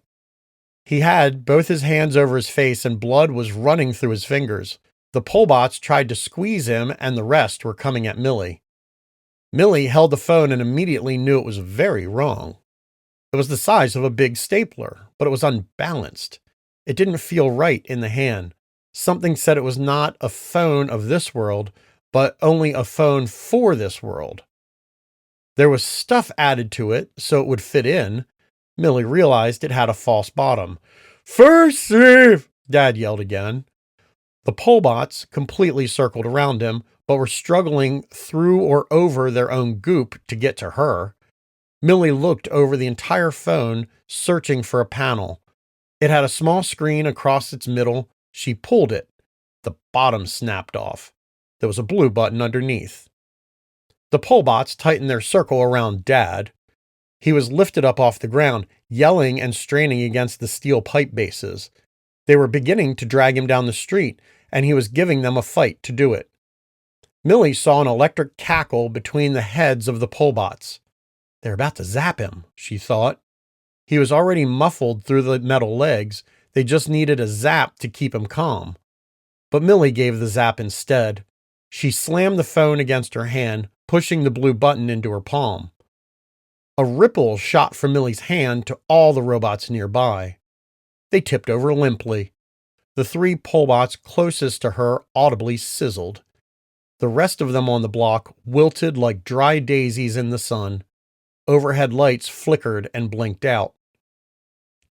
He had both his hands over his face and blood was running through his fingers. The polebots tried to squeeze him and the rest were coming at Millie. Millie held the phone and immediately knew it was very wrong. It was the size of a big stapler, but it was unbalanced. It didn't feel right in the hand. Something said it was not a phone of this world, but only a phone for this world. There was stuff added to it so it would fit in. Millie realized it had a false bottom. "First safe!" Dad yelled again. The polebots completely circled around him, but were struggling through or over their own goop to get to her. Millie looked over the entire phone, searching for a panel. It had a small screen across its middle, She pulled it. The bottom snapped off. There was a blue button underneath. The Polbots tightened their circle around Dad. He was lifted up off the ground, yelling and straining against the steel pipe bases. They were beginning to drag him down the street, and he was giving them a fight to do it. Millie saw an electric cackle between the heads of the Polbots. They're about to zap him, she thought. He was already muffled through the metal legs. They just needed a zap to keep him calm. But Millie gave the zap instead. She slammed the phone against her hand, pushing the blue button into her palm. A ripple shot from Millie's hand to all the robots nearby. They tipped over limply. The 3 Polbots closest to her audibly sizzled. The rest of them on the block wilted like dry daisies in the sun. Overhead lights flickered and blinked out.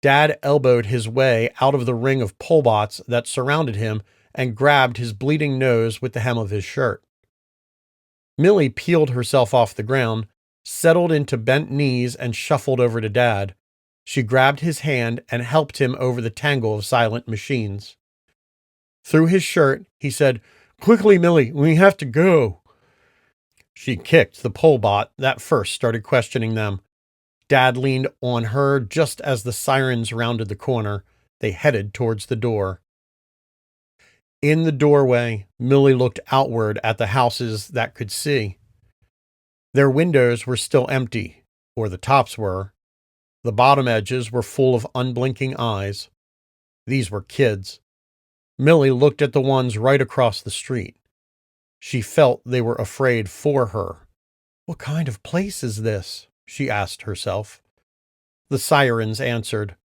Dad elbowed his way out of the ring of Polbots that surrounded him and grabbed his bleeding nose with the hem of his shirt. Millie peeled herself off the ground, settled into bent knees, and shuffled over to Dad. She grabbed his hand and helped him over the tangle of silent machines. Through his shirt, he said, "Quickly, Millie, we have to go." She kicked the Polbot that first started questioning them. Dad leaned on her just as the sirens rounded the corner. They headed towards the door. In the doorway, Millie looked outward at the houses that could see. Their windows were still empty, or the tops were. The bottom edges were full of unblinking eyes. These were kids. Millie looked at the ones right across the street. She felt they were afraid for her. What kind of place is this? She asked herself. The sirens answered.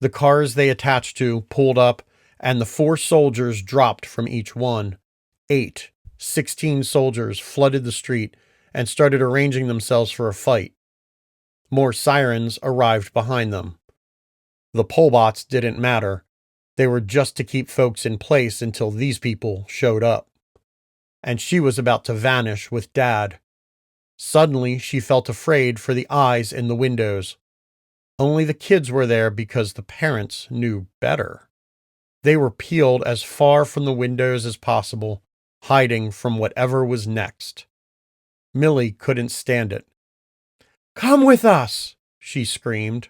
The cars they attached to pulled up, and the 4 soldiers dropped from each one. 16 soldiers flooded the street and started arranging themselves for a fight. More sirens arrived behind them. The Polbots didn't matter. They were just to keep folks in place until these people showed up. And she was about to vanish with Dad. Suddenly, she felt afraid for the eyes in the windows. Only the kids were there because the parents knew better. They were peeled as far from the windows as possible, hiding from whatever was next. Millie couldn't stand it. "Come with us!" she screamed.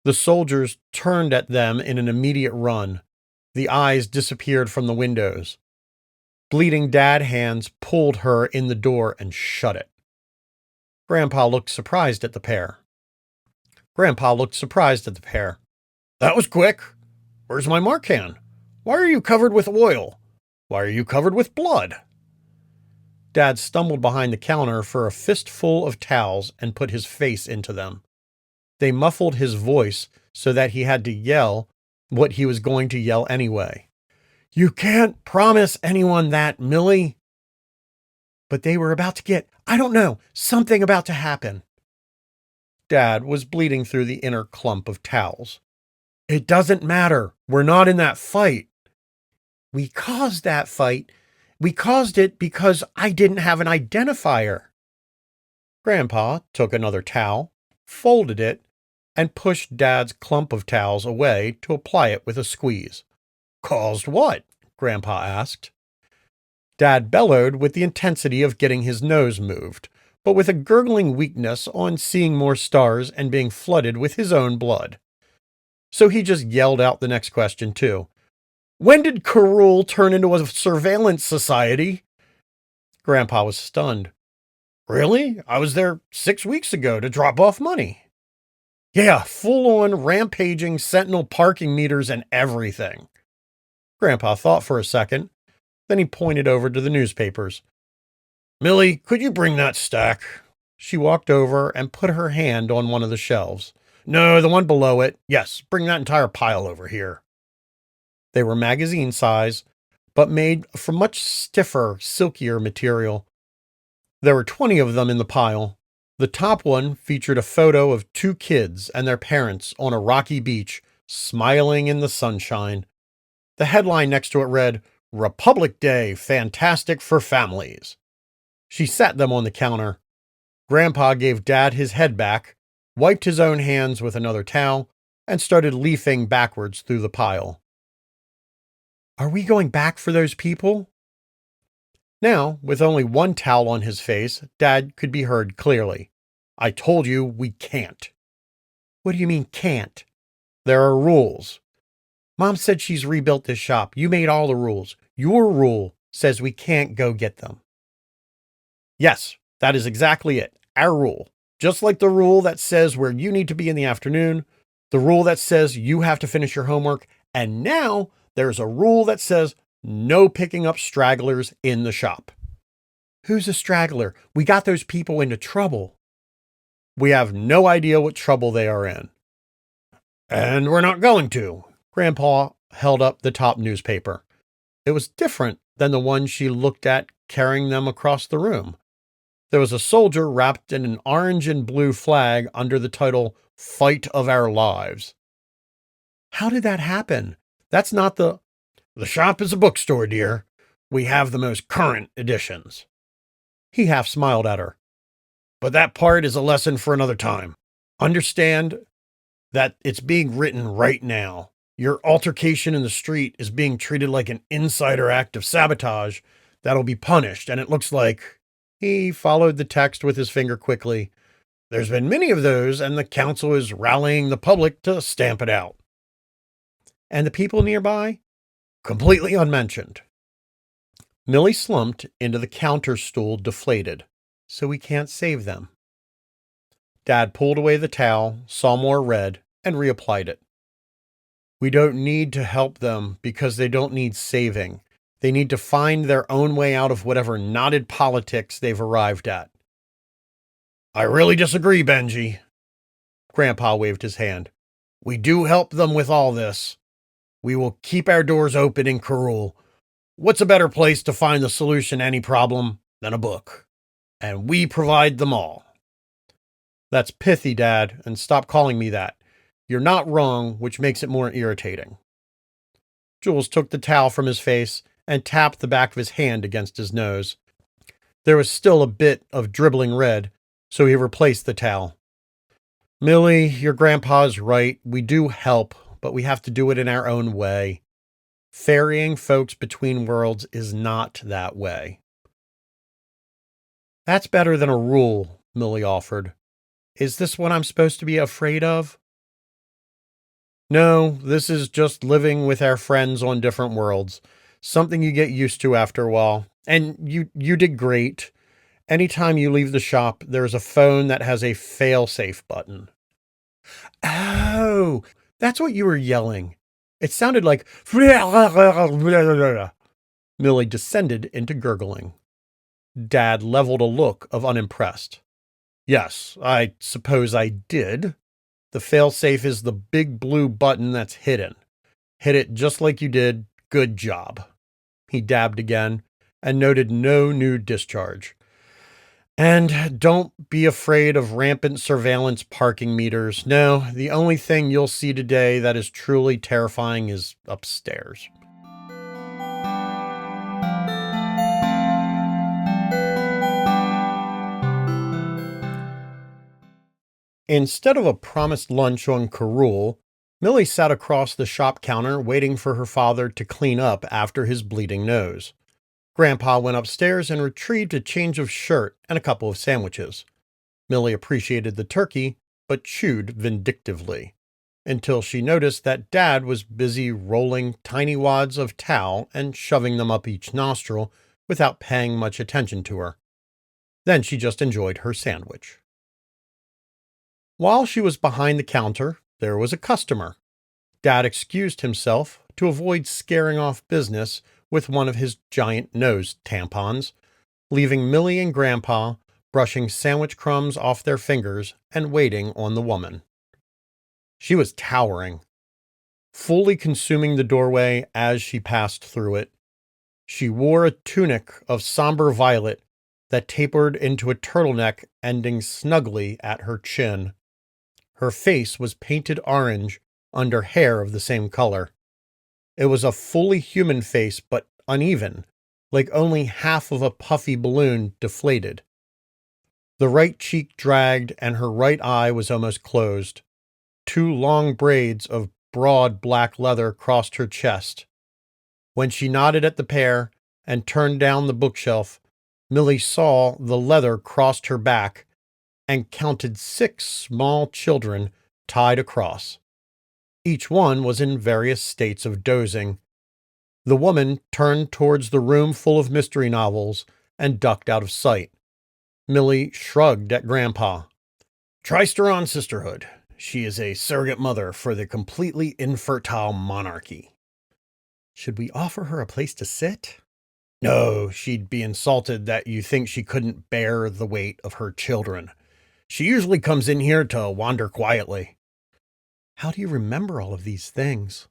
The soldiers turned at them in an immediate run. The eyes disappeared from the windows. Bleeding Dad hands pulled her in the door and shut it. Grandpa looked surprised at the pair. "That was quick. Where's my Marcan? Why are you covered with oil? Why are you covered with blood?" Dad stumbled behind the counter for a fistful of towels and put his face into them. They muffled his voice so that he had to yell what he was going to yell anyway. "You can't promise anyone that, Millie." But they were about to get, something about to happen. Dad was bleeding through the inner clump of towels. "It doesn't matter. We're not in that fight." "We caused that fight. We caused it because I didn't have an identifier." Grandpa took another towel, folded it, and pushed Dad's clump of towels away to apply it with a squeeze. "Caused what?" Grandpa asked. Dad bellowed with the intensity of getting his nose moved, but with a gurgling weakness on seeing more stars and being flooded with his own blood. So he just yelled out the next question, too. "When did Karul turn into a surveillance society?" Grandpa was stunned. "Really? I was there 6 weeks ago to drop off money." "Yeah, full-on rampaging sentinel parking meters and everything." Grandpa thought for a second. Then he pointed over to the newspapers. "Millie, could you bring that stack?" She walked over and put her hand on one of the shelves. "No, the one below it. Yes, bring that entire pile over here." They were magazine size, but made from much stiffer, silkier material. There were 20 of them in the pile. The top one featured a photo of 2 kids and their parents on a rocky beach, smiling in the sunshine. The headline next to it read, "Republic Day, Fantastic for Families." She sat them on the counter. Grandpa gave Dad his head back, wiped his own hands with another towel, and started leafing backwards through the pile. Are we going back for those people? Now, with only one towel on his face, Dad could be heard clearly. I told you we can't. What do you mean, can't? There are rules. Mom said she's rebuilt this shop. You made all the rules. Your rule says we can't go get them. Yes, that is exactly it. Our rule. Just like the rule that says where you need to be in the afternoon, the rule that says you have to finish your homework, and now there's a rule that says no picking up stragglers in the shop. Who's a straggler? We got those people into trouble. We have no idea what trouble they are in. And we're not going to. Grandpa held up the top newspaper. It was different than the one she looked at carrying them across the room. There was a soldier wrapped in an orange and blue flag under the title, Fight of Our Lives. How did that happen? That's not the shop is a bookstore, dear. We have the most current editions. He half smiled at her. But that part is a lesson for another time. Understand that it's being written right now. Your altercation in the street is being treated like an insider act of sabotage that'll be punished, and it looks like... He followed the text with his finger quickly. There's been many of those, and the council is rallying the public to stamp it out. And the people nearby? Completely unmentioned. Millie slumped into the counter stool, deflated. So we can't save them. Dad pulled away the towel, saw more red, and reapplied it. We don't need to help them because they don't need saving. They need to find their own way out of whatever knotted politics they've arrived at. I really disagree, Benji. Grandpa waved his hand. We do help them with all this. We will keep our doors open in Karul. What's a better place to find the solution to any problem than a book? And we provide them all. That's pithy, Dad, and stop calling me that. You're not wrong, which makes it more irritating. Jules took the towel from his face and tapped the back of his hand against his nose. There was still a bit of dribbling red, so he replaced the towel. Millie, your grandpa's right. We do help, but we have to do it in our own way. Ferrying folks between worlds is not that way. That's better than a rule, Millie offered. Is this what I'm supposed to be afraid of? No, this is just living with our friends on different worlds. Something you get used to after a while. And you did great. Anytime you leave the shop, there's a phone that has a fail-safe button. Oh, that's what you were yelling. It sounded like... Millie descended into gurgling. Dad leveled a look of unimpressed. Yes, I suppose I did. The fail-safe is the big blue button that's hidden. Hit it just like you did. Good job. He dabbed again and noted no new discharge. And don't be afraid of rampant surveillance parking meters. No, the only thing you'll see today that is truly terrifying is upstairs. Instead of a promised lunch on Karul, Millie sat across the shop counter waiting for her father to clean up after his bleeding nose. Grandpa went upstairs and retrieved a change of shirt and a couple of sandwiches. Millie appreciated the turkey, but chewed vindictively, until she noticed that Dad was busy rolling tiny wads of towel and shoving them up each nostril without paying much attention to her. Then she just enjoyed her sandwich. While she was behind the counter, there was a customer. Dad excused himself to avoid scaring off business with one of his giant nose tampons, leaving Millie and Grandpa brushing sandwich crumbs off their fingers and waiting on the woman. She was towering, fully consuming the doorway as she passed through it. She wore a tunic of somber violet that tapered into a turtleneck ending snugly at her chin. Her face was painted orange under hair of the same color. It was a fully human face, but uneven, like only half of a puffy balloon deflated. The right cheek dragged and her right eye was almost closed. 2 long braids of broad black leather crossed her chest. When she nodded at the pair and turned down the bookshelf, Millie saw the leather crossed her back and counted 6 small children tied across. Each one was in various states of dozing. The woman turned towards the room full of mystery novels and ducked out of sight. Millie shrugged at Grandpa. Tristeron Sisterhood. She is a surrogate mother for the completely infertile monarchy. Should we offer her a place to sit? No, she'd be insulted that you think she couldn't bear the weight of her children. She usually comes in here to wander quietly. How do you remember all of these things?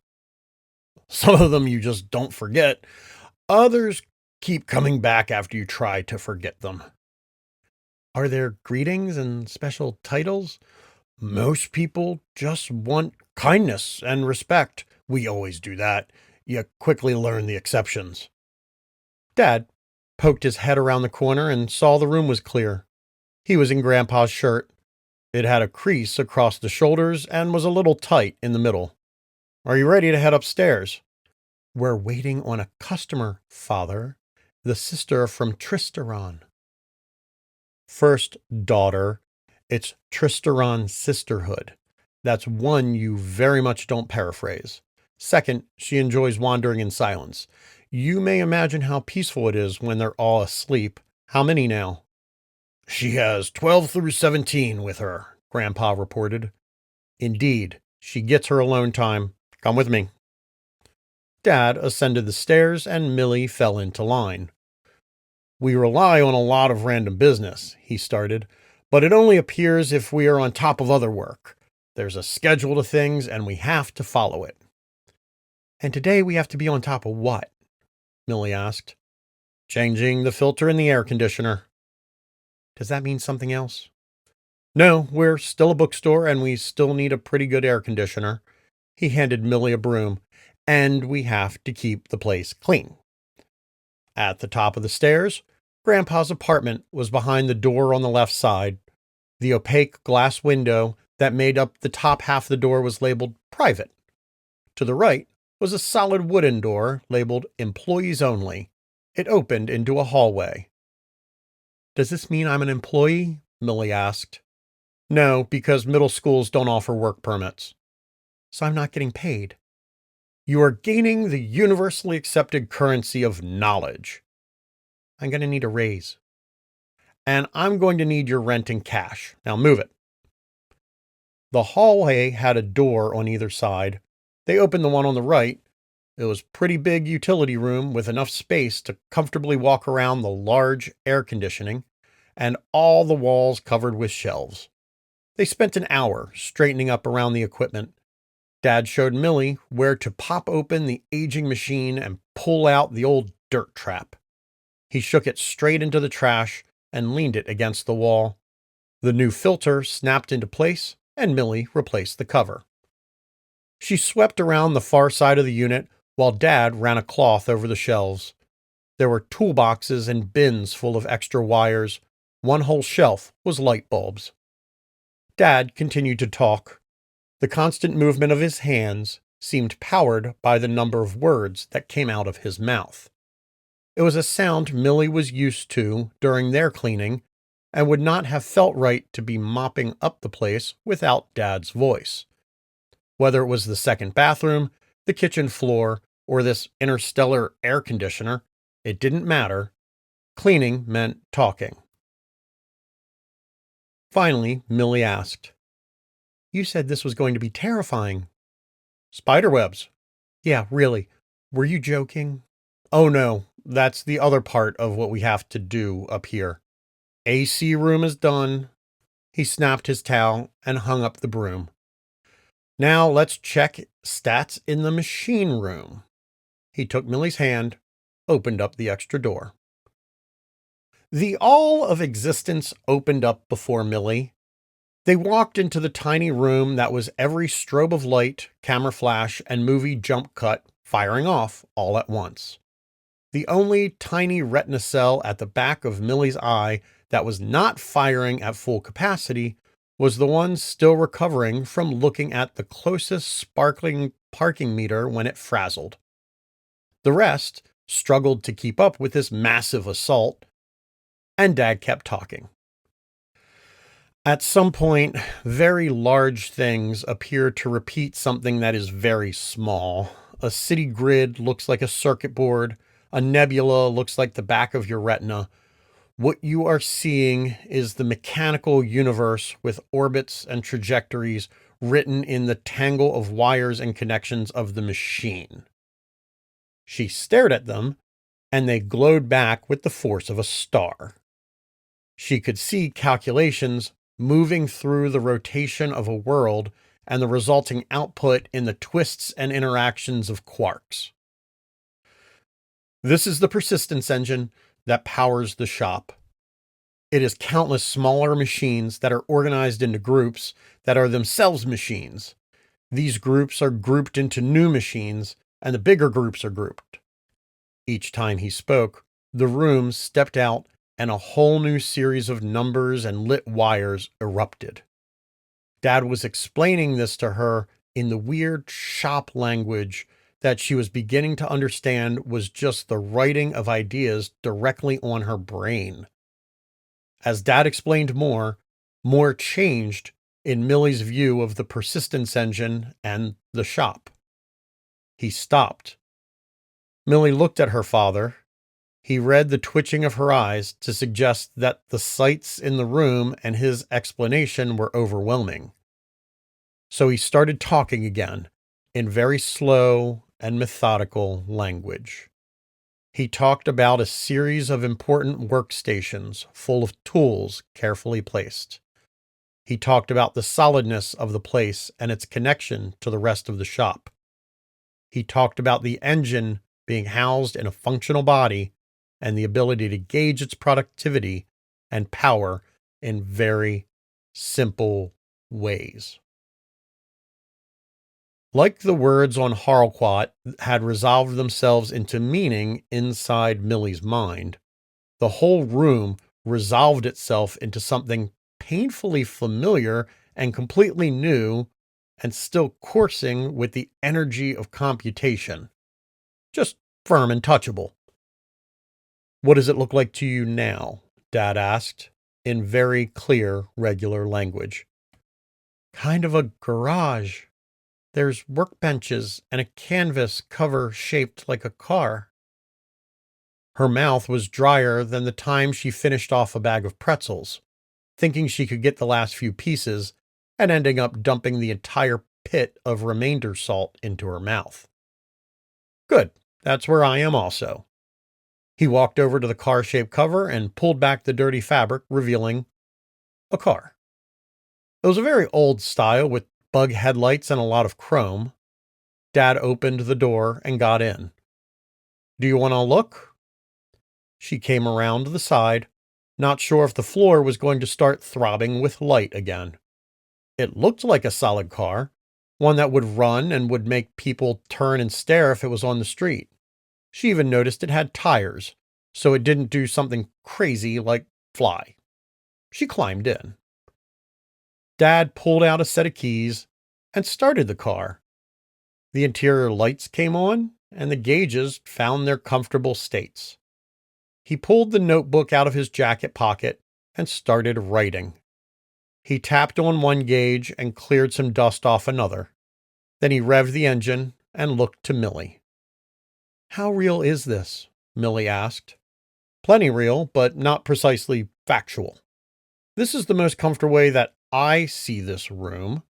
Some of them you just don't forget. Others keep coming back after you try to forget them. Are there greetings and special titles? Most people just want kindness and respect. We always do that. You quickly learn the exceptions. Dad poked his head around the corner and saw the room was clear. He was in Grandpa's shirt. It had a crease across the shoulders and was a little tight in the middle. Are you ready to head upstairs? We're waiting on a customer, Father. The sister from Tristeron. First, daughter, it's Tristeron Sisterhood. That's one you very much don't paraphrase. Second, she enjoys wandering in silence. You may imagine how peaceful it is when they're all asleep. How many now? She has 12 through 17 with her, Grandpa reported. Indeed, she gets her alone time. Come with me. Dad ascended the stairs and Millie fell into line. We rely on a lot of random business, he started, but it only appears if we are on top of other work. There's a schedule to things and we have to follow it. And today we have to be on top of what? Millie asked. Changing the filter in the air conditioner. Does that mean something else? No, we're still a bookstore and we still need a pretty good air conditioner. He handed Millie a broom. And we have to keep the place clean. At the top of the stairs, Grandpa's apartment was behind the door on the left side. The opaque glass window that made up the top half of the door was labeled private. To the right was a solid wooden door labeled employees only. It opened into a hallway. Does this mean I'm an employee? Millie asked. No, because middle schools don't offer work permits. So I'm not getting paid. You are gaining the universally accepted currency of knowledge. I'm going to need a raise. And I'm going to need your rent in cash. Now move it. The hallway had a door on either side. They opened the one on the right. It was a pretty big utility room with enough space to comfortably walk around the large air conditioning and all the walls covered with shelves. They spent an hour straightening up around the equipment. Dad showed Millie where to pop open the aging machine and pull out the old dirt trap. He shook it straight into the trash and leaned it against the wall. The new filter snapped into place and Millie replaced the cover. She swept around the far side of the unit while Dad ran a cloth over the shelves. There were toolboxes and bins full of extra wires. One whole shelf was light bulbs. Dad continued to talk. The constant movement of his hands seemed powered by the number of words that came out of his mouth. It was a sound Millie was used to during their cleaning and would not have felt right to be mopping up the place without Dad's voice. Whether it was the second bathroom, the kitchen floor, or this interstellar air conditioner, it didn't matter. Cleaning meant talking. Finally, Millie asked, You said this was going to be terrifying. Spiderwebs. Yeah, really. Were you joking? Oh no, that's the other part of what we have to do up here. AC room is done. He snapped his towel and hung up the broom. Now let's check stats in the machine room. He took Millie's hand, opened up the extra door. The all of existence opened up before Millie. They walked into the tiny room that was every strobe of light, camera flash, and movie jump cut firing off all at once. The only tiny retina cell at the back of Millie's eye that was not firing at full capacity was the one still recovering from looking at the closest sparkling parking meter when it frazzled. The rest struggled to keep up with this massive assault, and Dad kept talking. At some point, very large things appear to repeat something that is very small. A city grid looks like a circuit board. A nebula looks like the back of your retina. What you are seeing is the mechanical universe with orbits and trajectories written in the tangle of wires and connections of the machine. She stared at them, and they glowed back with the force of a star. She could see calculations moving through the rotation of a world and the resulting output in the twists and interactions of quarks. This is the persistence engine that powers the shop. It is countless smaller machines that are organized into groups that are themselves machines. These groups are grouped into new machines, and the bigger groups are grouped. Each time he spoke, the room stepped out and a whole new series of numbers and lit wires erupted. Dad was explaining this to her in the weird shop language that she was beginning to understand was just the writing of ideas directly on her brain. As Dad explained more changed in Millie's view of the persistence engine and the shop. He stopped. Millie looked at her father. He read the twitching of her eyes to suggest that the sights in the room and his explanation were overwhelming. So he started talking again in very slow and methodical language. He talked about a series of important workstations full of tools carefully placed. He talked about the solidness of the place and its connection to the rest of the shop. He talked about the engine being housed in a functional body and the ability to gauge its productivity and power in very simple ways. Like the words on Harlquat had resolved themselves into meaning inside Millie's mind, the whole room resolved itself into something painfully familiar and completely new and still coursing with the energy of computation. Just firm and touchable. "What does it look like to you now?" Dad asked, in very clear, regular language. "Kind of a garage. There's workbenches and a canvas cover shaped like a car." Her mouth was drier than the time she finished off a bag of pretzels, thinking she could get the last few pieces and ending up dumping the entire pit of remainder salt into her mouth. "Good. That's where I am also." He walked over to the car-shaped cover and pulled back the dirty fabric, revealing a car. It was a very old style with bug headlights and a lot of chrome. Dad opened the door and got in. "Do you want to look?" She came around to the side, not sure if the floor was going to start throbbing with light again. It looked like a solid car, one that would run and would make people turn and stare if it was on the street. She even noticed it had tires, so it didn't do something crazy like fly. She climbed in. Dad pulled out a set of keys and started the car. The interior lights came on, and the gauges found their comfortable states. He pulled the notebook out of his jacket pocket and started writing. He tapped on one gauge and cleared some dust off another. Then he revved the engine and looked to Millie. "How real is this?" Millie asked. "Plenty real, but not precisely factual. This is the most comfortable way that I see this room.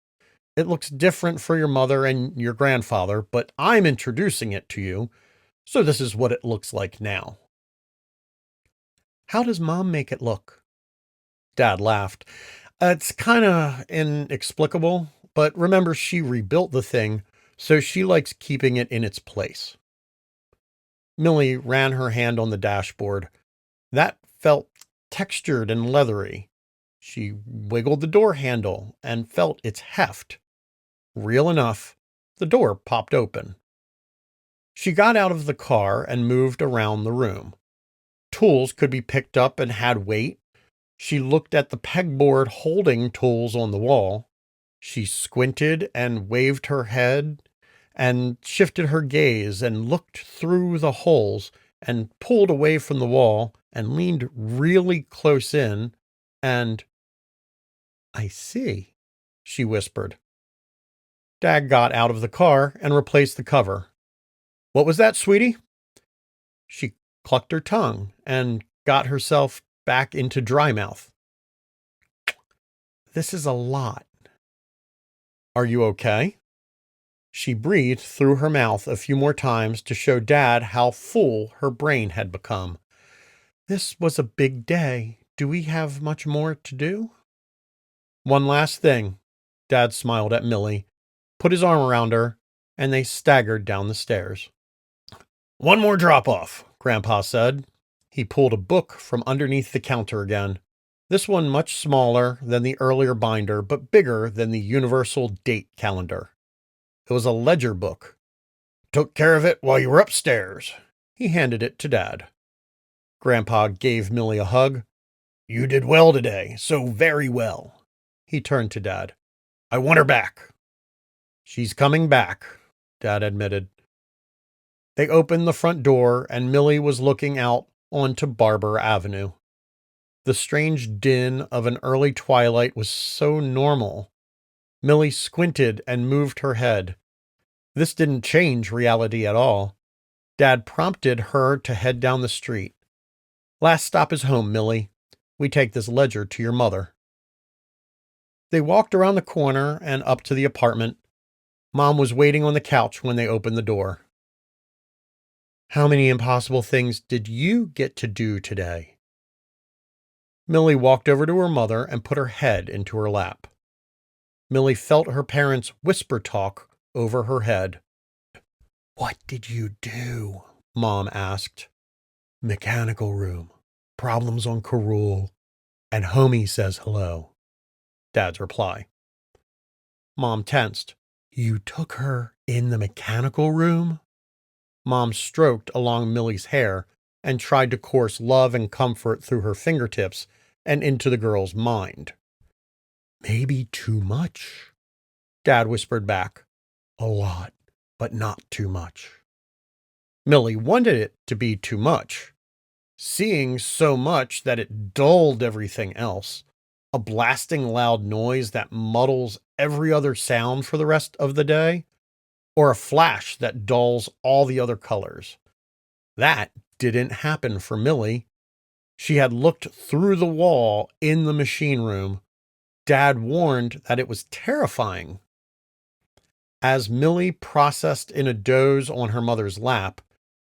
It looks different for your mother and your grandfather, but I'm introducing it to you, so this is what it looks like now." "How does Mom make it look?" Dad laughed. "It's kind of inexplicable, but remember she rebuilt the thing, so she likes keeping it in its place." Millie ran her hand on the dashboard. That felt textured and leathery. She wiggled the door handle and felt its heft. Real enough, the door popped open. She got out of the car and moved around the room. Tools could be picked up and had weight. She looked at the pegboard holding tools on the wall. She squinted and waved her head and shifted her gaze and looked through the holes and pulled away from the wall and leaned really close in and, "I see," she whispered. Dad got out of the car and replaced the cover. "What was that, sweetie?" She clucked her tongue and got herself back into dry mouth. "This is a lot." "Are you okay?" She breathed through her mouth a few more times to show Dad how full her brain had become. "This was a big day. Do we have much more to do?" "One last thing." Dad smiled at Millie, put his arm around her, and they staggered down the stairs. "One more drop-off," Grandpa said. He pulled a book from underneath the counter again. This one much smaller than the earlier binder, but bigger than the universal date calendar. It was a ledger book. "Took care of it while you were upstairs." He handed it to Dad. Grandpa gave Millie a hug. "You did well today, so very well." He turned to Dad. "I want her back." "She's coming back," Dad admitted. They opened the front door, and Millie was looking out onto Barber Avenue. The strange din of an early twilight was so normal. Millie squinted and moved her head. This didn't change reality at all. Dad prompted her to head down the street. "Last stop is home, Millie. We take this ledger to your mother." They walked around the corner and up to the apartment. Mom was waiting on the couch when they opened the door. "How many impossible things did you get to do today?" Millie walked over to her mother and put her head into her lap. Millie felt her parents' whisper talk over her head. "What did you do?" Mom asked. "Mechanical room. Problems on Karul. And Homie says hello." Dad's reply. Mom tensed. "You took her in the mechanical room?" Mom stroked along Millie's hair and tried to course love and comfort through her fingertips and into the girl's mind. "Maybe too much," Dad whispered back. "A lot, but not too much." Millie wanted it to be too much. Seeing so much that it dulled everything else, a blasting loud noise that muddles every other sound for the rest of the day, or a flash that dulls all the other colors. That didn't happen for Millie. She had looked through the wall in the machine room. Dad warned that it was terrifying. As Millie processed in a doze on her mother's lap,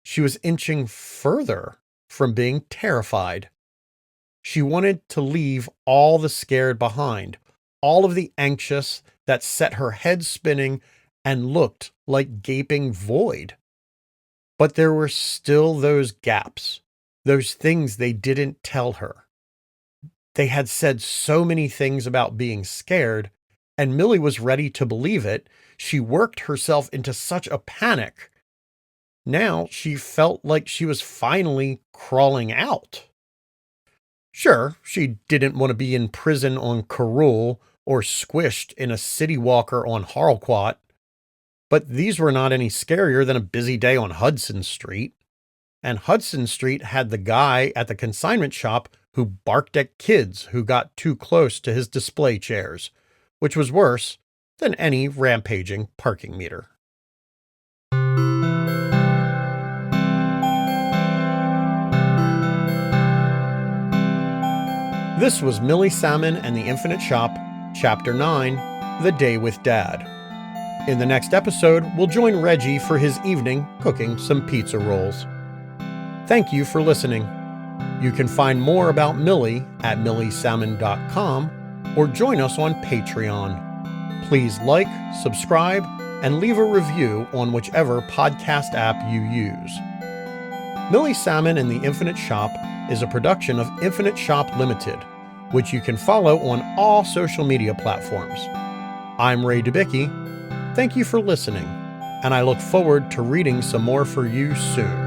she was inching further from being terrified. She wanted to leave all the scared behind, all of the anxious that set her head spinning and looked like gaping void. But there were still those gaps, those things they didn't tell her. They had said so many things about being scared, and Millie was ready to believe it. She worked herself into such a panic. Now she felt like she was finally crawling out. Sure, she didn't want to be in prison on Karul or squished in a city walker on Harlquat, but these were not any scarier than a busy day on Hudson Street. And Hudson Street had the guy at the consignment shop who barked at kids who got too close to his display chairs, which was worse than any rampaging parking meter. This was Millie Salmon and the Infinite Shop, Chapter 9, The Day with Dad. In the next episode, we'll join Reggie for his evening cooking some pizza rolls. Thank you for listening. You can find more about Millie at milliesalmon.com or join us on Patreon. Please like, subscribe, and leave a review on whichever podcast app you use. Millie Salmon and the Infinite Shop is a production of Infinite Shop Limited, which you can follow on all social media platforms. I'm Ray Dubicki. Thank you for listening, and I look forward to reading some more for you soon.